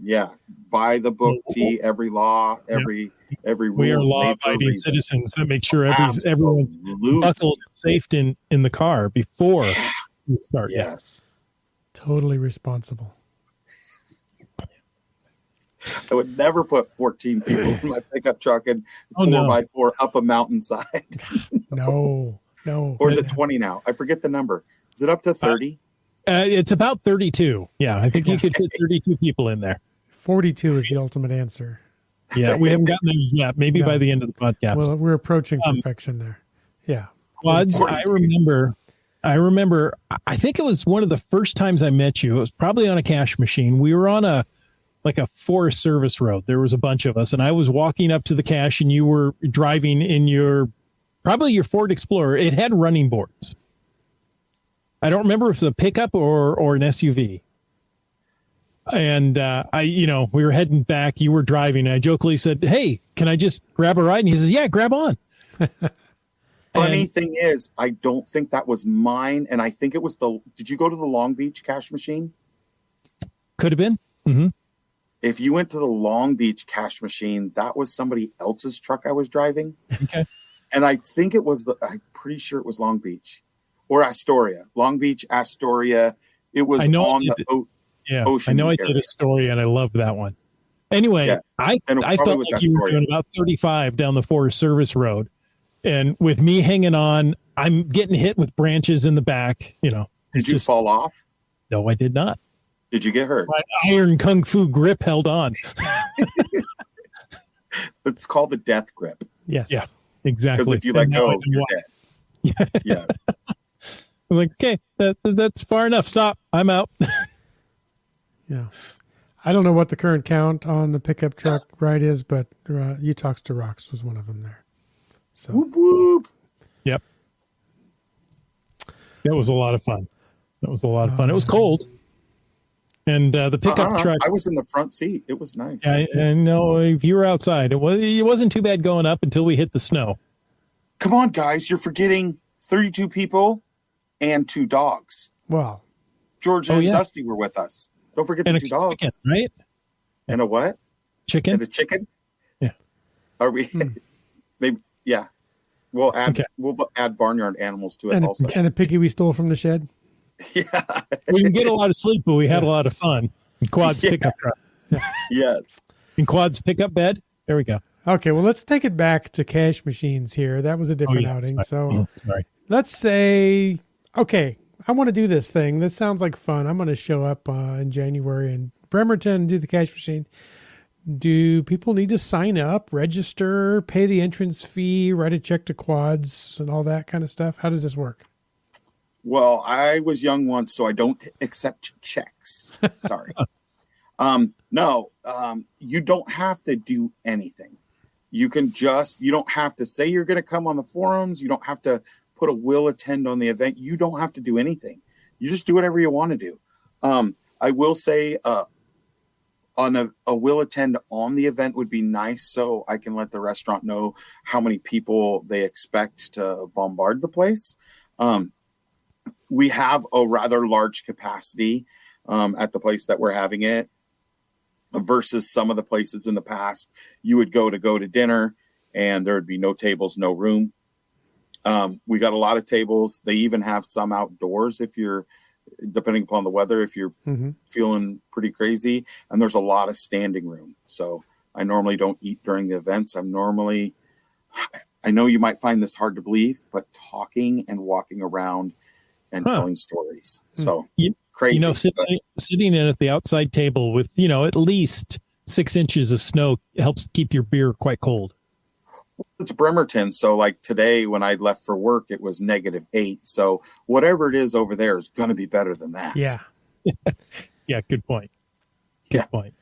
Speaker 3: by the book, every law, every rule.
Speaker 1: We are law-abiding citizens that make sure everyone's buckled and safe in the car before we start.
Speaker 3: Yes.
Speaker 2: Totally responsible.
Speaker 3: I would never put 14 people in my pickup truck and 4x4 up a mountainside.
Speaker 2: No.
Speaker 3: Or is it 20 now? I forget the number. Is it up to 30?
Speaker 1: It's about 32. Yeah, I think you could fit 32 people in there.
Speaker 2: 42 is the ultimate answer.
Speaker 1: Yeah, we haven't gotten there yet. Maybe by the end of the podcast.
Speaker 2: Well, we're approaching perfection there. Yeah.
Speaker 1: Quads, I remember, I think it was one of the first times I met you. It was probably on a cache machine. We were on a Forest Service road. There was a bunch of us, and I was walking up to the cache, and you were driving in probably your Ford Explorer. It had running boards. I don't remember if it was a pickup or an SUV. And we were heading back. You were driving. And I jokingly said, "Hey, can I just grab a ride?" And he says, "Yeah, grab on."
Speaker 3: Funny thing is, I don't think that was mine, and I think it was did you go to the Long Beach cache machine?
Speaker 1: Could have been. Mm-hmm.
Speaker 3: If you went to the Long Beach cache machine, that was somebody else's truck I was driving.
Speaker 1: Okay.
Speaker 3: And I think I'm pretty sure it was Long Beach or Astoria. Long Beach, Astoria. It was
Speaker 1: Yeah,
Speaker 3: ocean
Speaker 1: I know I
Speaker 3: area.
Speaker 1: did a story and I loved that one. Anyway,
Speaker 3: Yeah.
Speaker 1: I felt like you were doing about 35 down the Forest Service Road. And with me hanging on, I'm getting hit with branches in the back.
Speaker 3: Did you fall off?
Speaker 1: No, I did not.
Speaker 3: Did you get hurt?
Speaker 1: My iron kung fu grip held on.
Speaker 3: It's called the death grip.
Speaker 2: Yes.
Speaker 1: Yeah, exactly.
Speaker 3: Because if you let go, you're dead.
Speaker 1: Yeah.
Speaker 3: Yes.
Speaker 1: I was like, okay, that's far enough. Stop. I'm out.
Speaker 2: Yeah. I don't know what the current count on the pickup truck ride is, but You Talks to Rocks was one of them there. So.
Speaker 3: Whoop, whoop.
Speaker 1: Yep. That was a lot of fun. It was cold. And the pickup truck.
Speaker 3: I was in the front seat. It was nice.
Speaker 1: I know if you were outside, it wasn't too bad going up until we hit the snow.
Speaker 3: Come on, guys. You're forgetting 32 people and 2 dogs.
Speaker 2: Wow.
Speaker 3: George and Dusty were with us. Don't forget the 2 dogs.
Speaker 1: Chicken, right?
Speaker 3: And a what?
Speaker 1: Chicken?
Speaker 3: And a chicken?
Speaker 1: Yeah.
Speaker 3: Are we? Maybe. Yeah. We'll add barnyard animals to it also.
Speaker 2: And a piggy we stole from the shed.
Speaker 3: Yeah.
Speaker 1: We didn't get a lot of sleep, but we had a lot of fun. And Quad's pickup truck.
Speaker 3: Yes.
Speaker 1: And Quad's pickup bed. There we go.
Speaker 2: Okay, well, let's take it back to cash machines here. That was a different outing. So
Speaker 1: sorry.
Speaker 2: Let's say, okay, I want to do this thing. This sounds like fun. I'm going to show up in January in Bremerton and do the cash machine. Do people need to sign up, register, pay the entrance fee, write a check to Quads and all that kind of stuff? How does this work?
Speaker 3: Well, I was young once, so I don't accept checks. Sorry. No, you don't have to do anything. You don't have to say you're going to come on the forums. You don't have to put a will attend on the event. You don't have to do anything. You just do whatever you want to do. I will say on a will attend on the event would be nice, so I can let the restaurant know how many people they expect to bombard the place. We have a rather large capacity at the place that we're having it versus some of the places in the past. You would go to dinner and there would be no tables, no room. We got a lot of tables. They even have some outdoors if you're, depending upon the weather, if you're feeling pretty crazy. And there's a lot of standing room. So I normally don't eat during the events. I know you might find this hard to believe, but talking and walking around and telling stories. So crazy.
Speaker 1: Sitting in at the outside table with, at least 6 inches of snow helps keep your beer quite cold.
Speaker 3: It's Bremerton. So like today when I left for work, it was -8. So whatever it is over there is going to be better than that.
Speaker 2: Yeah.
Speaker 1: Yeah. Good point. Good point.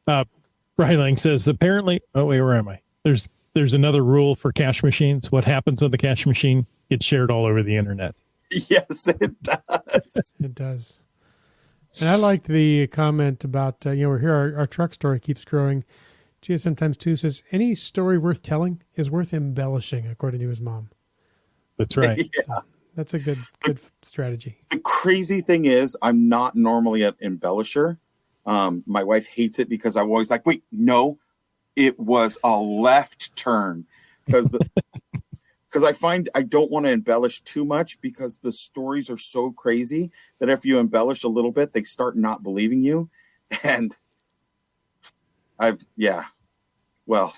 Speaker 1: Brian Lang says apparently, where am I? There's another rule for cash machines. What happens on the cash machine gets shared all over the internet.
Speaker 3: Yes, it does.
Speaker 2: It does. And I liked the comment about, we're here, our truck story keeps growing. GSM times 2 says, any story worth telling is worth embellishing, according to his mom.
Speaker 1: That's right.
Speaker 3: Yeah.
Speaker 2: So that's a good strategy.
Speaker 3: The crazy thing is I'm not normally an embellisher. My wife hates it because I'm always like, wait, no, it was a left turn. Because I find I don't want to embellish too much because the stories are so crazy that if you embellish a little bit, they start not believing you. And well,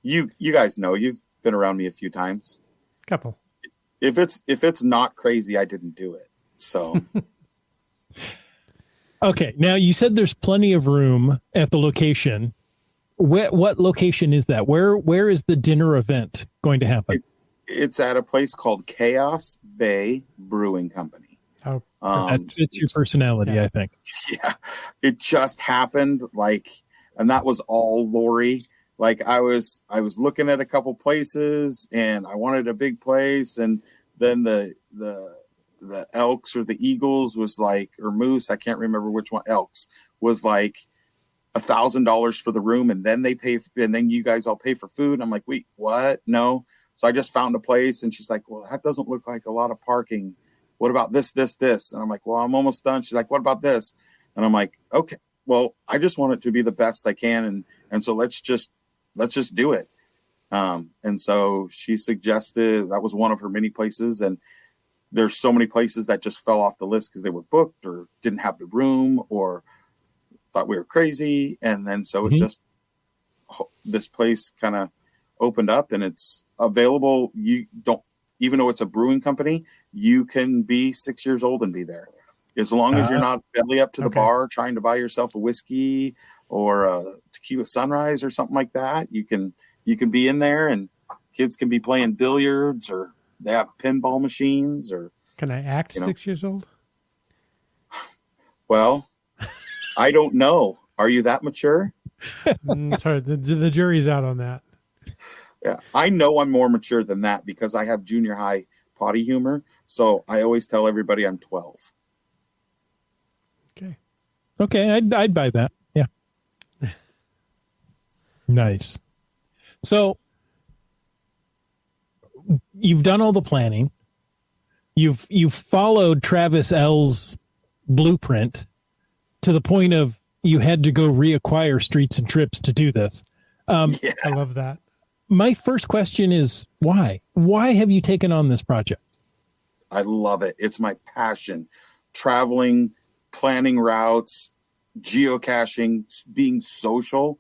Speaker 3: you guys know, you've been around me a few times.
Speaker 2: Couple.
Speaker 3: If it's not crazy, I didn't do it. So.
Speaker 1: Okay. Now you said there's plenty of room at the location. What location is that? Where is the dinner event going to happen?
Speaker 3: It's at a place called Chaos Bay Brewing Company.
Speaker 2: Oh,
Speaker 1: that fits your personality, I think.
Speaker 3: Yeah, it just happened. And that was all Lori. I was looking at a couple places, and I wanted a big place, and then the Elks or the Eagles was or Moose, I can't remember which one. Elks was $1,000 for the room, and then and then you guys all pay for food. And I'm like, wait, what? No. So I just found a place, and she's like, well, that doesn't look like a lot of parking. What about this? And I'm like, well, I'm almost done. She's like, what about this? And I'm like, okay, well, I just want it to be the best I can. And so let's just do it. And so she suggested, that was one of her many places. And there's so many places that just fell off the list because they were booked or didn't have the room or thought we were crazy. And then so it just, this place kind of opened up and it's available. You don't, even though it's a brewing company, you can be 6 years old and be there. As long as you're not belly up to the bar trying to buy yourself a whiskey or a tequila sunrise or something like that, you can be in there and kids can be playing billiards or they have pinball machines or.
Speaker 2: Can I act 6 years old?
Speaker 3: Well, I don't know. Are you that mature?
Speaker 2: Sorry, the jury's out on that.
Speaker 3: Yeah, I know I'm more mature than that because I have junior high potty humor. So I always tell everybody I'm 12.
Speaker 1: Okay, I'd buy that. Yeah. Nice. So you've done all the planning. You've followed Travis L's blueprint to the point of you had to go reacquire Streets and Trips to do this.
Speaker 2: I love that.
Speaker 1: My first question is why? Why have you taken on this project?
Speaker 3: I love it. It's my passion. Traveling, planning routes, geocaching, being social.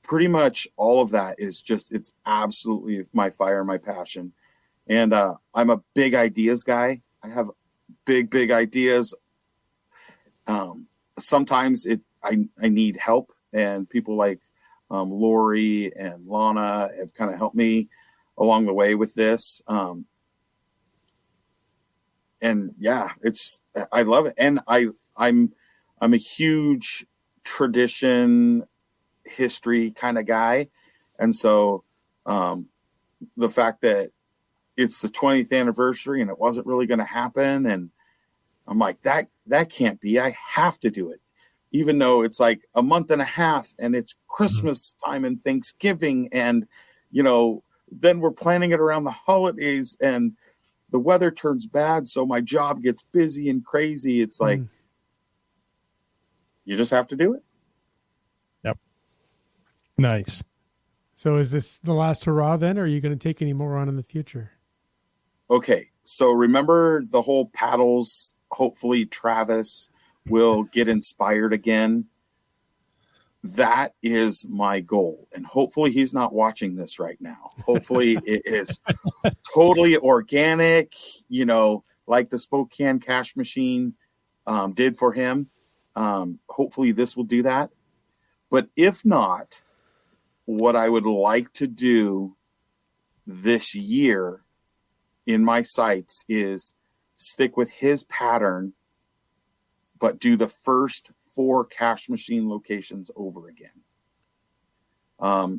Speaker 3: Pretty much all of that is just, it's absolutely my fire, my passion. And I'm a big ideas guy. I have big ideas. Sometimes I need help, and people like Lori and Lana have kind of helped me along the way with this. And yeah, I love it. And I'm a huge tradition history kind of guy. And so the fact that it's the 20th anniversary and it wasn't really going to happen. And I'm like, that can't be, I have to do it. Even though it's like a month and a half and it's Christmas time and Thanksgiving. And, then we're planning it around the holidays and the weather turns bad. So my job gets busy and crazy. It's like, you just have to do it.
Speaker 1: Yep. Nice.
Speaker 2: So is this the last hurrah then, or are you going to take any more on in the future?
Speaker 3: Okay. So remember the whole paddles, hopefully Travis will get inspired again. That is my goal. And hopefully he's not watching this right now. Hopefully it is totally organic, like the Spokane Cash Machine did for him. Hopefully this will do that. But if not, what I would like to do this year in my sites is stick with his pattern, but do the first 4 cash machine locations over again.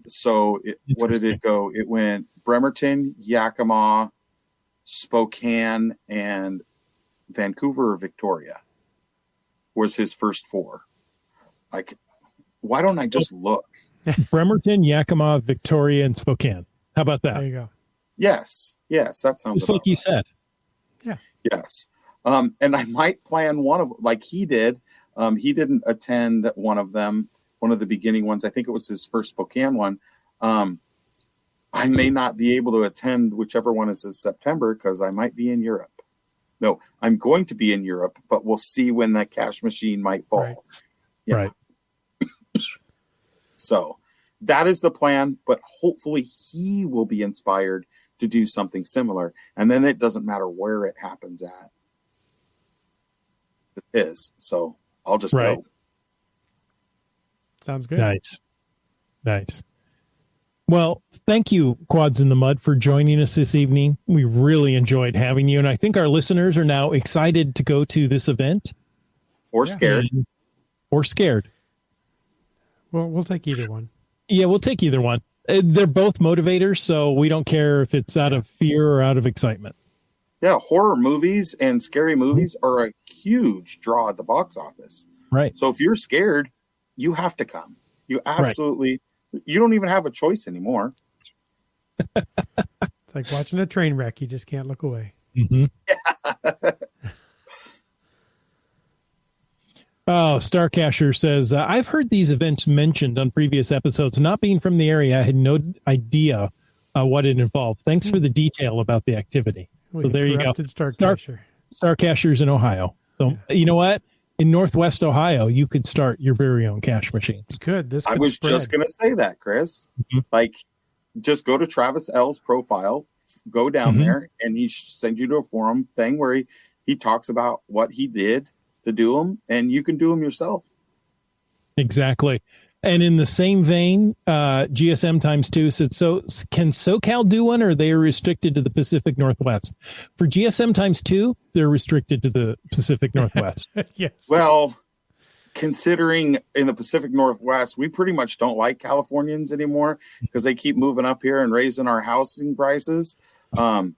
Speaker 3: So what did it go? It went Bremerton, Yakima, Spokane, and Vancouver or Victoria was his first 4. Like, why don't I just look?
Speaker 1: Bremerton, Yakima, Victoria, and Spokane. How about that?
Speaker 2: There you go.
Speaker 3: Yes, that sounds
Speaker 1: just like you said.
Speaker 2: Yeah.
Speaker 3: Yes. And I might plan one of, like he did. He didn't attend one of them, one of the beginning ones. I think it was his first Spokane one. I may not be able to attend whichever one is in September because I might be in Europe. No, I'm going to be in Europe, but we'll see when that cash machine might fall.
Speaker 1: Right.
Speaker 3: Yeah.
Speaker 1: Right.
Speaker 3: So that is the plan, but hopefully he will be inspired to do something similar. And then it doesn't matter where it happens at. It is. So I'll just go.
Speaker 2: Sounds good.
Speaker 1: Nice. Well, thank you, Quads in the Mud, for joining us this evening. We really enjoyed having you. And I think our listeners are now excited to go to this event.
Speaker 3: Or scared.
Speaker 1: Or scared.
Speaker 2: Well, we'll take either one.
Speaker 1: Yeah, we'll take either one. They're both motivators, so we don't care if it's out of fear or out of excitement.
Speaker 3: Yeah, horror movies and scary movies are a huge draw at the box office.
Speaker 1: Right.
Speaker 3: So if you're scared, you have to come. You absolutely, you don't even have a choice anymore.
Speaker 2: It's like watching a train wreck. You just can't look away.
Speaker 1: Mm-hmm. Oh, Starcasher says, I've heard these events mentioned on previous episodes. Not being from the area, I had no idea what it involved. Thanks for the detail about the activity. So there you go. Star Cachers in Ohio. So you know what? In Northwest Ohio, you could start your very own cache machines.
Speaker 2: You could.
Speaker 3: I was just going to say that, Chris. Mm-hmm. Like, just go to Travis L's profile, go down there, and he sends you to a forum thing where he talks about what he did to do them, and you can do them yourself.
Speaker 1: Exactly. And in the same vein, GSM times 2 said, so can SoCal do one, or are they restricted to the Pacific Northwest? For GSM times 2, they're restricted to the Pacific Northwest.
Speaker 2: Yes.
Speaker 3: Well, considering in the Pacific Northwest, we pretty much don't like Californians anymore because they keep moving up here and raising our housing prices. So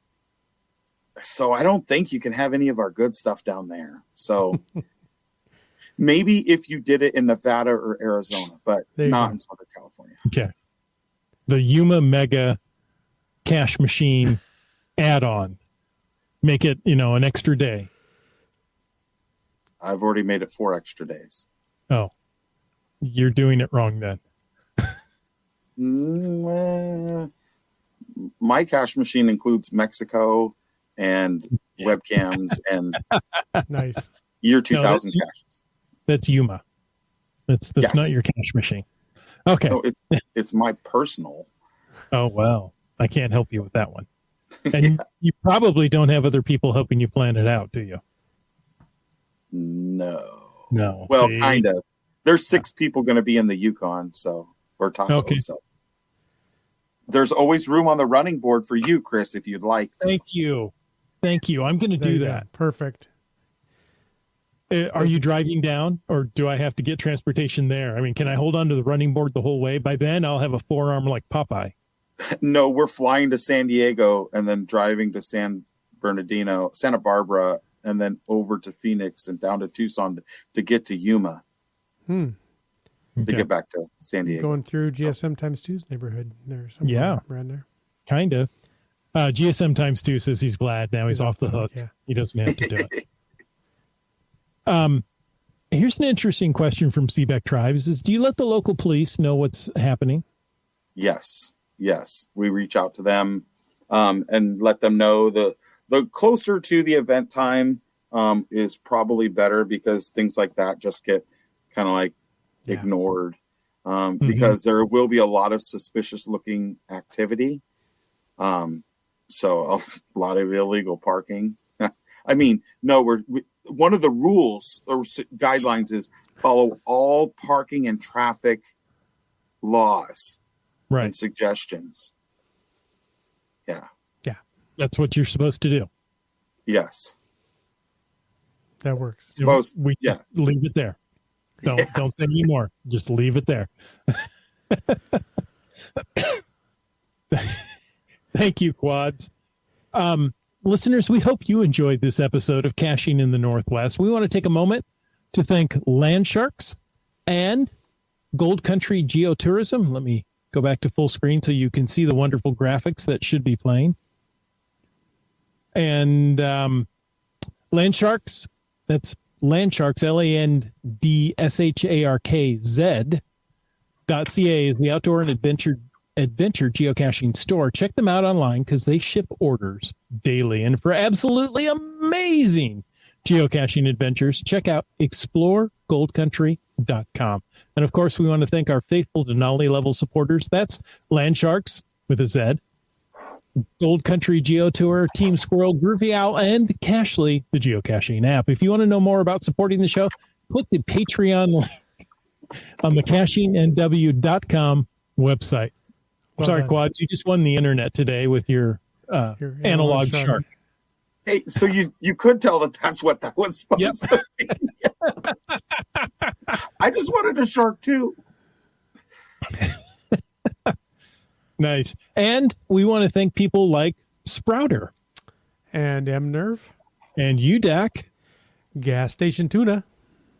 Speaker 3: I don't think you can have any of our good stuff down there. So maybe if you did it in Nevada or Arizona, but not in Southern California.
Speaker 1: Okay. The Yuma Mega Cache Machine add-on. Make it, an extra day.
Speaker 3: I've already made it 4 extra days.
Speaker 1: Oh, you're doing it wrong then.
Speaker 3: My cache machine includes Mexico and webcams and
Speaker 2: nice
Speaker 3: year 2000 caches.
Speaker 1: That's Yuma. That's not your cache machine. Okay.
Speaker 3: No, it's my personal.
Speaker 1: Oh, well, I can't help you with that one. And you probably don't have other people helping you plan it out, do you?
Speaker 3: No. Well, kind of. There's 6 people going to be in the Yukon, or Tahoe.
Speaker 1: Okay.
Speaker 3: So there's always room on the running board for you, Chris, if you'd like.
Speaker 1: Thank you. I'm going to do that.
Speaker 2: Perfect.
Speaker 1: Are you driving down, or do I have to get transportation there? I mean, can I hold on to the running board the whole way? By then, I'll have a forearm like Popeye.
Speaker 3: No, we're flying to San Diego and then driving to Santa Barbara, and then over to Phoenix and down to Tucson to get to Yuma. To get back to San Diego.
Speaker 2: Going through GSM times 2's neighborhood there. Somewhere around there.
Speaker 1: Kind of. GSM times 2 says he's glad now he's off the hook. Yeah. He doesn't have to do it. Here's an interesting question from Seebeck Tribes is, do you let the local police know what's happening?
Speaker 3: Yes. We reach out to them and let them know. The closer to the event time is probably better, because things like that just get kind of like ignored because there will be a lot of suspicious looking activity. So a lot of illegal parking. I mean, no, one of the rules or guidelines is follow all parking and traffic laws and suggestions. Yeah.
Speaker 1: That's what you're supposed to do.
Speaker 3: Yes.
Speaker 2: That works.
Speaker 1: Leave it there. Don't say any more. Just leave it there. Thank you, Quads. Listeners, we hope you enjoyed this episode of Caching in the Northwest. We want to take a moment to thank Land Sharks and Gold Country Geotourism. Let me go back to full screen so you can see the wonderful graphics that should be playing. And Land Sharks, that's Land Sharks, LANDSHARKZ.ca is the outdoor and adventure geocaching store. Check them out online because they ship orders daily. And for absolutely amazing geocaching adventures, check out exploregoldcountry.com. And of course, we want to thank our faithful Denali level supporters. That's Land Sharks with a Z, Gold Country Geotour, Team Squirrel, Groovy Owl, and Cachely, the geocaching app. If you want to know more about supporting the show, click the Patreon link on the cachingnw.com website. Sorry, Quads, you just won the internet today with your analog shark.
Speaker 3: Hey, so you could tell that's what that was supposed to be. I just wanted a shark too.
Speaker 1: Nice. And we want to thank people like Sprouter.
Speaker 2: And M-Nerve.
Speaker 1: And UDAC.
Speaker 2: Gas Station Tuna.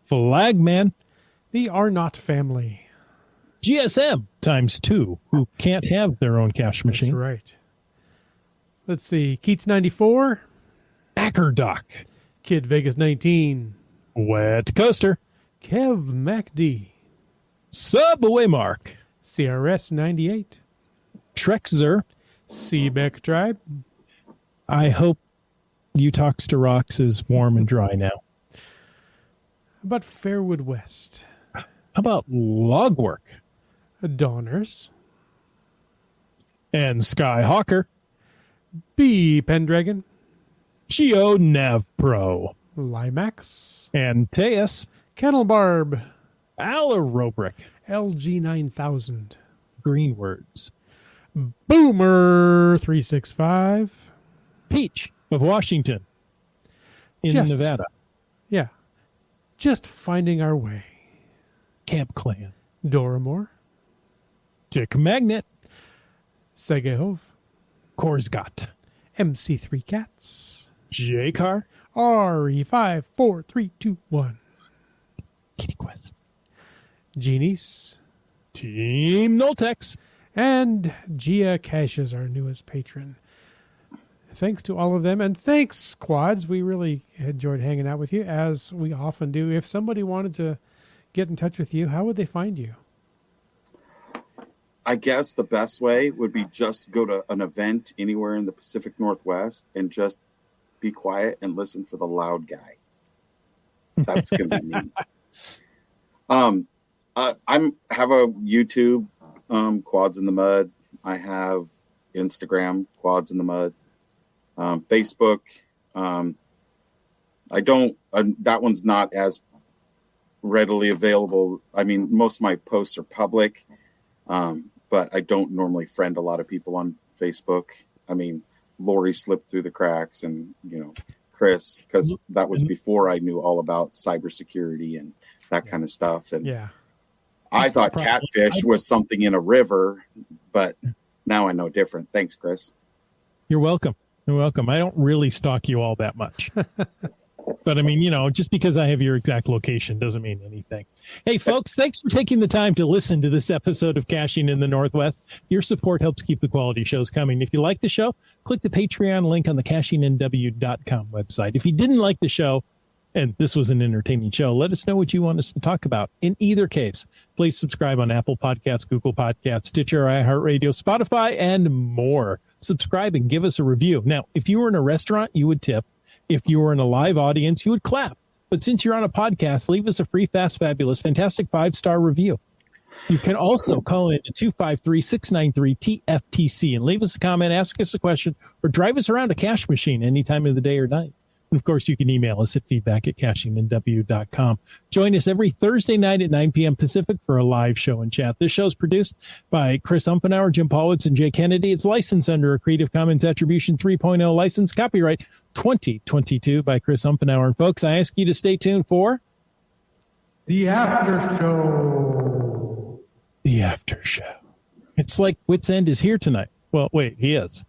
Speaker 1: Flagman.
Speaker 2: The Are Not Family.
Speaker 1: GSM times 2, who can't have their own cache machine.
Speaker 2: That's right. Let's see. Keats 94.
Speaker 1: Ackerdoc.
Speaker 2: Kid Vegas 19.
Speaker 1: Wet Coaster.
Speaker 2: Kev MacD.
Speaker 1: Subway Mark.
Speaker 2: CRS 98.
Speaker 1: Trexzer.
Speaker 2: Seebeck Tribe.
Speaker 1: I hope Talks to Rocks is warm and dry now.
Speaker 2: How about Fairwood West?
Speaker 1: How about Logwork?
Speaker 2: Dawners.
Speaker 1: And Skyhawker.
Speaker 2: B. Pendragon.
Speaker 1: Geo Nav Pro.
Speaker 2: Limax.
Speaker 1: And Teus.
Speaker 2: Kennelbarb.
Speaker 1: Alarobrick.
Speaker 2: LG 9000.
Speaker 1: Greenwords.
Speaker 2: Boomer 365.
Speaker 1: Peach of Washington. In Nevada.
Speaker 2: Yeah. Just finding our way.
Speaker 1: Camp Clan.
Speaker 2: Doramore.
Speaker 1: Dick Magnet.
Speaker 2: Segehove.
Speaker 1: Korsgott.
Speaker 2: MC3 Cats.
Speaker 1: J-Car.
Speaker 2: RE54321.
Speaker 1: Kitty Quest.
Speaker 2: Genies.
Speaker 1: Team Noltex.
Speaker 2: And geocaches, our newest patron. Thanks to all of them. And thanks, Quads. We really enjoyed hanging out with you, as we often do. If somebody wanted to get in touch with you, how would they find you?
Speaker 3: I guess the best way would be just go to an event anywhere in the Pacific Northwest and just be quiet and listen for the loud guy. That's going to be me. I have a YouTube, Quads in the Mud. I have Instagram, Quads in the Mud. Facebook. That one's not as readily available. I mean, most of my posts are public, but I don't normally friend a lot of people on Facebook. I mean, Lori slipped through the cracks, and Chris, because that was before I knew all about cybersecurity and that kind of stuff. And
Speaker 2: yeah,
Speaker 3: I thought catfish was something in a river, but now I know different. Thanks, Chris.
Speaker 1: You're welcome. You're welcome. I don't really stalk you all that much. But I mean, just because I have your exact location doesn't mean anything. Hey, folks, thanks for taking the time to listen to this episode of Caching in the Northwest. Your support helps keep the quality shows coming. If you like the show, click the Patreon link on the CachingNW.com website. If you didn't like the show, and this was an entertaining show, let us know what you want us to talk about. In either case, please subscribe on Apple Podcasts, Google Podcasts, Stitcher, iHeartRadio, Spotify, and more. Subscribe and give us a review. Now, if you were in a restaurant, you would tip. If you were in a live audience, you would clap. But since you're on a podcast, leave us a free, fast, fabulous, fantastic 5-star review. You can also call in to 253-693-TFTC and leave us a comment, ask us a question, or drive us around a cache machine any time of the day or night. And of course, you can email us at feedback@cachingandw.com. Join us every Thursday night at 9 p.m. Pacific for a live show and chat. This show is produced by Chris Umpenauer, Jim Paulwitz, and Jay Kennedy. It's licensed under a Creative Commons Attribution 3.0 license, copyright 2022 by Chris Umpenauer. And folks, I ask you to stay tuned for
Speaker 2: The After Show.
Speaker 1: The After Show. It's like Wit's End is here tonight. Well, wait, he is.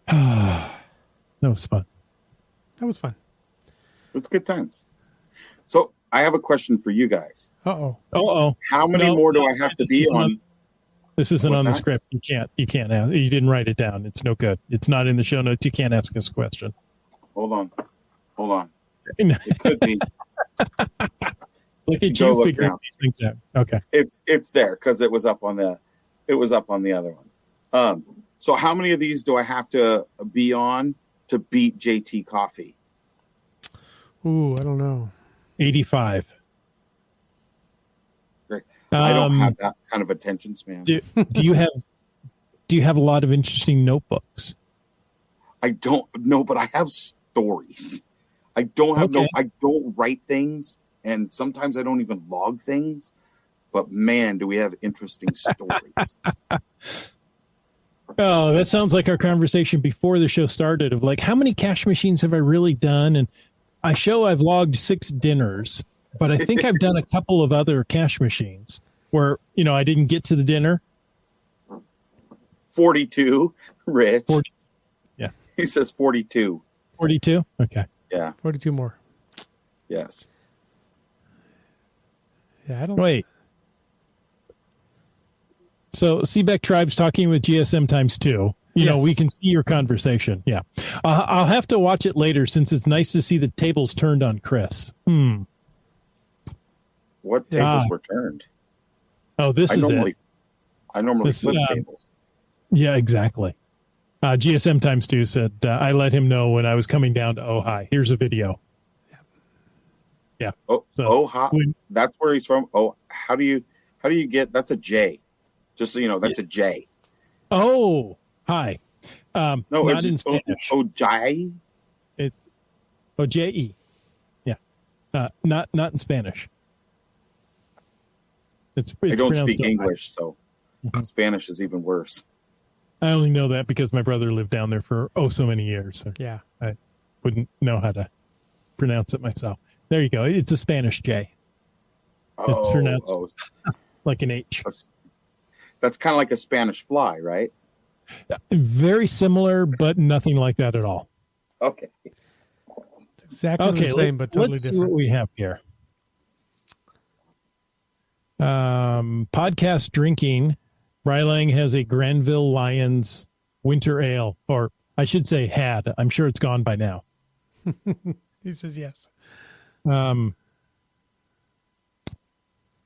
Speaker 1: That was fun.
Speaker 2: That was fun.
Speaker 3: It's good times. So I have a question for you guys.
Speaker 2: Uh-oh.
Speaker 3: How many more do I have to be on?
Speaker 1: This isn't on the script. You can't ask. You didn't write it down. It's no good. It's not in the show notes. You can't ask us a question.
Speaker 3: Hold on. It could be.
Speaker 1: Look at you figuring these things out. Okay.
Speaker 3: It's there because it was up on the other one. So how many of these do I have to be on to beat JT Coffee?
Speaker 2: Ooh, I don't know.
Speaker 1: 85.
Speaker 3: Great. I don't have that kind of attention span.
Speaker 1: Do you have a lot of interesting notebooks?
Speaker 3: I don't know, but I have stories. I don't have I don't write things, and sometimes I don't even log things. But man, do we have interesting stories.
Speaker 1: Oh, that sounds like our conversation before the show started of like, how many cache machines have I really done? And I've logged 6 dinners, but I think I've done a couple of other cache machines where, I didn't get to the dinner.
Speaker 3: 42, Rich.
Speaker 1: 40, yeah.
Speaker 3: He says 42.
Speaker 1: 42? Okay.
Speaker 3: Yeah.
Speaker 2: 42 more.
Speaker 3: Yes.
Speaker 2: Yeah, I don't...
Speaker 1: Wait. So Seebeck Tribe's talking with GSM times 2.
Speaker 2: Yes.
Speaker 1: We can see your conversation. Yeah. I'll have to watch it later since it's nice to see the tables turned on Chris.
Speaker 3: What tables were turned?
Speaker 1: Oh, this is it.
Speaker 3: I normally flip tables.
Speaker 1: Yeah, exactly. GSM times 2 said, I let him know when I was coming down to Ojai. Here's a video. Yeah.
Speaker 3: Oh, so that's where he's from. Oh, how do you get, that's a J. Just so you know, that's a J.
Speaker 1: Oh, hi.
Speaker 3: No,
Speaker 1: not
Speaker 3: it's
Speaker 1: in Spanish.
Speaker 3: Ojai.
Speaker 1: It's Oje. Yeah. Not in Spanish. It's
Speaker 3: I don't speak English, so Spanish is even worse.
Speaker 1: I only know that because my brother lived down there for so many years. So
Speaker 2: yeah.
Speaker 1: I wouldn't know how to pronounce it myself. There you go. It's a Spanish J. It's pronounced like an H.
Speaker 3: That's kind of like a Spanish fly, right?
Speaker 1: Very similar, but nothing like that at all.
Speaker 3: Okay.
Speaker 2: It's exactly the same, but totally
Speaker 1: let's
Speaker 2: different.
Speaker 1: See what we have here. Podcast drinking. Rylang has a Granville Lions winter ale, or I should say had. I'm sure it's gone by now.
Speaker 2: He says yes.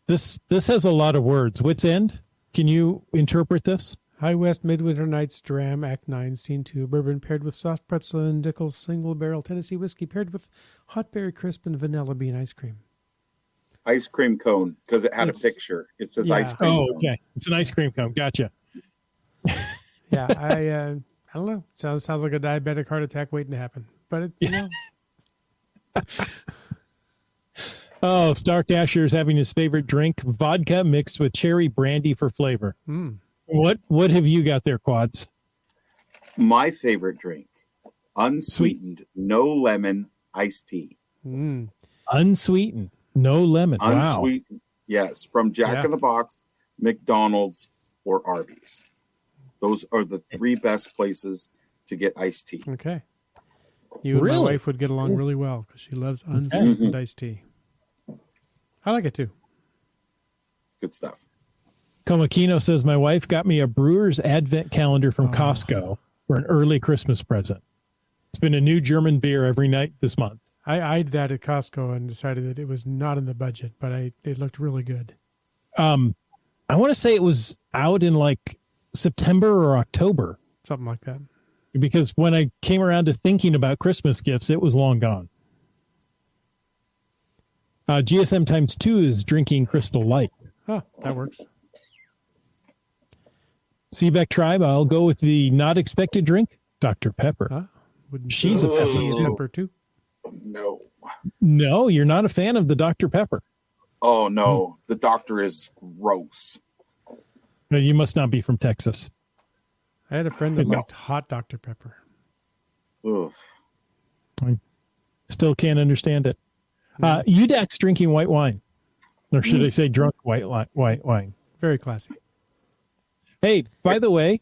Speaker 1: This has a lot of words. Wit's End? Can you interpret this?
Speaker 2: High West Midwinter Nights Dram, Act 9, Scene 2. Bourbon paired with soft pretzel and Dickel's single barrel Tennessee whiskey paired with hot berry crisp and vanilla bean ice cream.
Speaker 3: Ice cream cone, because it had a picture. It says ice cream cone.
Speaker 1: Okay. It's an ice cream cone. Gotcha.
Speaker 2: Yeah, I don't know. Sounds like a diabetic heart attack waiting to happen. But it, you know.
Speaker 1: Oh, Starcasher is having his favorite drink, vodka mixed with cherry brandy for flavor. What have you got there, Quads?
Speaker 3: My favorite drink, unsweetened, no lemon iced tea.
Speaker 1: Unsweetened, no lemon.
Speaker 3: Unsweetened, yes, from Jack in the Box, McDonald's, or Arby's. Those are the 3 best places to get iced tea.
Speaker 2: Okay. You and my wife would get along really well because she loves unsweetened iced tea. I like it too.
Speaker 3: Good stuff.
Speaker 1: Komakino says, my wife got me a Brewer's Advent calendar from Costco for an early Christmas present. It's been a new German beer every night this month.
Speaker 2: I eyed that at Costco and decided that it was not in the budget, but it looked really good.
Speaker 1: I want to say it was out in like September or October.
Speaker 2: Something like that.
Speaker 1: Because when I came around to thinking about Christmas gifts, it was long gone. GSM times 2 is drinking Crystal Light.
Speaker 2: Oh, that works.
Speaker 1: Seebeck Tribe, I'll go with the not expected drink, Dr. Pepper. She's a
Speaker 2: pepper too.
Speaker 3: No,
Speaker 1: you're not a fan of the Dr. Pepper.
Speaker 3: Oh, no. The doctor is gross.
Speaker 1: No, you must not be from Texas.
Speaker 2: I had a friend that liked hot Dr. Pepper.
Speaker 3: Oof.
Speaker 1: I still can't understand it. UDAC's drinking white wine. Or should I say drunk white wine?
Speaker 2: Very classy.
Speaker 1: Hey, by the way,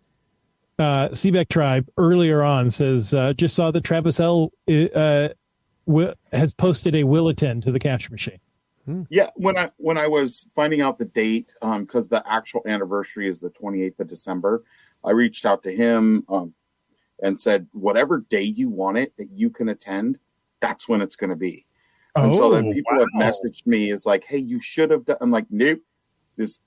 Speaker 1: Seebeck Tribe earlier on says, just saw that Travis L. has posted a will attend to the cash machine.
Speaker 3: Yeah, when I was finding out the date, because the actual anniversary is the 28th of December, I reached out to him and said, whatever day you want it that you can attend, that's when it's going to be. And so then people have messaged me. It's like, hey, you should have done. I'm like, nope, this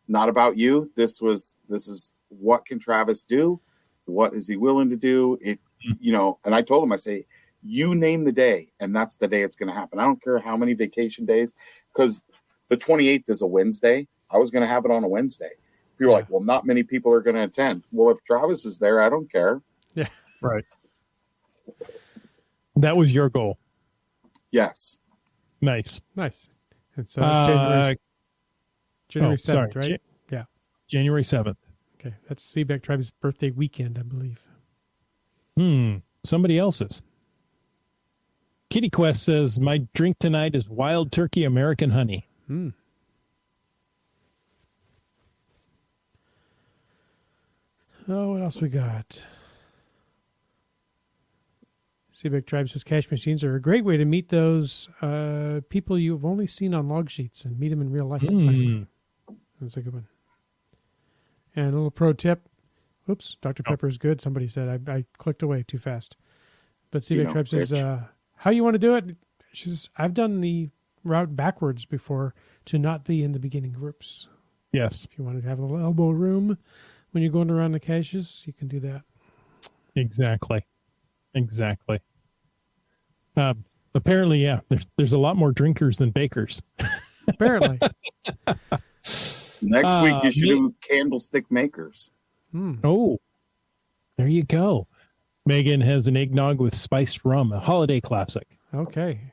Speaker 3: not about you. This is what can Travis do? What is he willing to do? And I told him, I say, you name the day, and that's the day it's going to happen. I don't care how many vacation days, because the 28th is a Wednesday. I was going to have it on a Wednesday. People are like, well, not many people are going to attend. Well, if Travis is there, I don't care.
Speaker 2: Yeah.
Speaker 1: Right. That was your goal.
Speaker 3: Yes.
Speaker 1: Nice.
Speaker 2: And so it's January 7th, right?
Speaker 1: Yeah. January 7th.
Speaker 2: Okay. That's Seebeck Tribe's birthday weekend, I believe.
Speaker 1: Somebody else's. Kitty Quest says, my drink tonight is Wild Turkey American Honey.
Speaker 2: Oh, what else we got? Seebeck Tribe says cash machines are a great way to meet those people you've only seen on log sheets and meet them in real life. That's a good one. And a little pro tip. Oops, Dr. Pepper is good. Somebody said I clicked away too fast. But Seebeck Tribe says, how you want to do it? She says, I've done the route backwards before to not be in the beginning groups.
Speaker 1: Yes.
Speaker 2: If you want to have a little elbow room when you're going around the caches, you can do that.
Speaker 1: Exactly. Apparently, yeah, there's a lot more drinkers than bakers.
Speaker 2: Apparently.
Speaker 3: Next week, you should do candlestick makers.
Speaker 1: Oh, there you go. Megan has an eggnog with spiced rum, a holiday classic.
Speaker 2: Okay.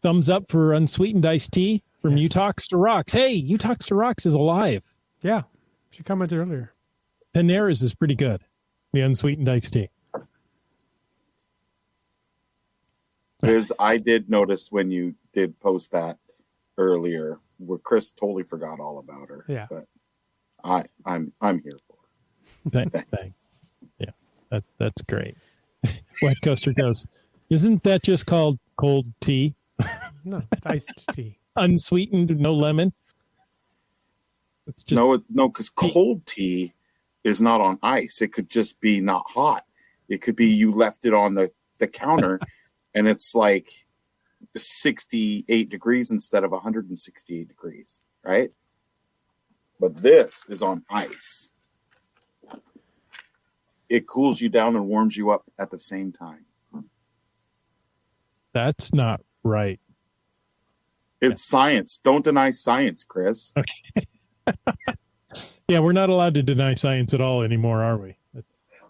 Speaker 1: Thumbs up for unsweetened iced tea from Utalks to Rocks. Hey, Utalks to Rocks is alive.
Speaker 2: Yeah. She commented earlier.
Speaker 1: Panera's is pretty good. The unsweetened iced tea.
Speaker 3: Liz, I did notice when you did post that earlier, where Chris totally forgot all about her.
Speaker 2: Yeah.
Speaker 3: But I'm here for her.
Speaker 1: Thanks. Yeah, that's great. Wet Coaster goes, isn't that just called cold tea?
Speaker 2: No, iced tea.
Speaker 1: Unsweetened, no lemon.
Speaker 3: It's just no, because cold tea is not on ice. It could just be not hot. It could be you left it on the counter and it's like 68 degrees instead of 168 degrees, right? But this is on ice. It cools you down and warms you up at the same time.
Speaker 1: That's not right.
Speaker 3: It's science. Don't deny science, Chris.
Speaker 1: Okay. Yeah, we're not allowed to deny science at all anymore, are we?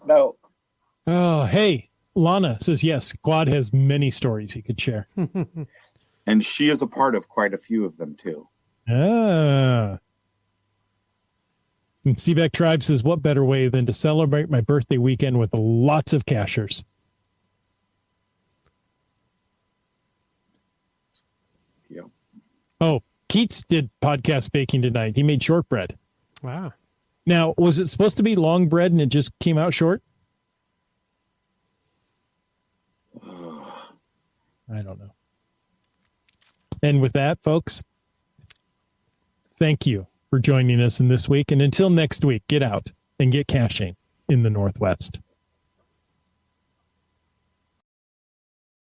Speaker 3: No.
Speaker 1: Oh, hey, Lana says yes. Quad has many stories he could share.
Speaker 3: And she is a part of quite a few of them, too.
Speaker 1: Ah. And Seaback Tribe says, what better way than to celebrate my birthday weekend with lots of cachers?
Speaker 3: Yeah.
Speaker 1: Oh, Keats did podcast baking tonight. He made shortbread.
Speaker 2: Wow.
Speaker 1: Now, was it supposed to be long bread and it just came out short? I don't know. And with that, folks, thank you for joining us in this week. And until next week, get out and get caching in the Northwest.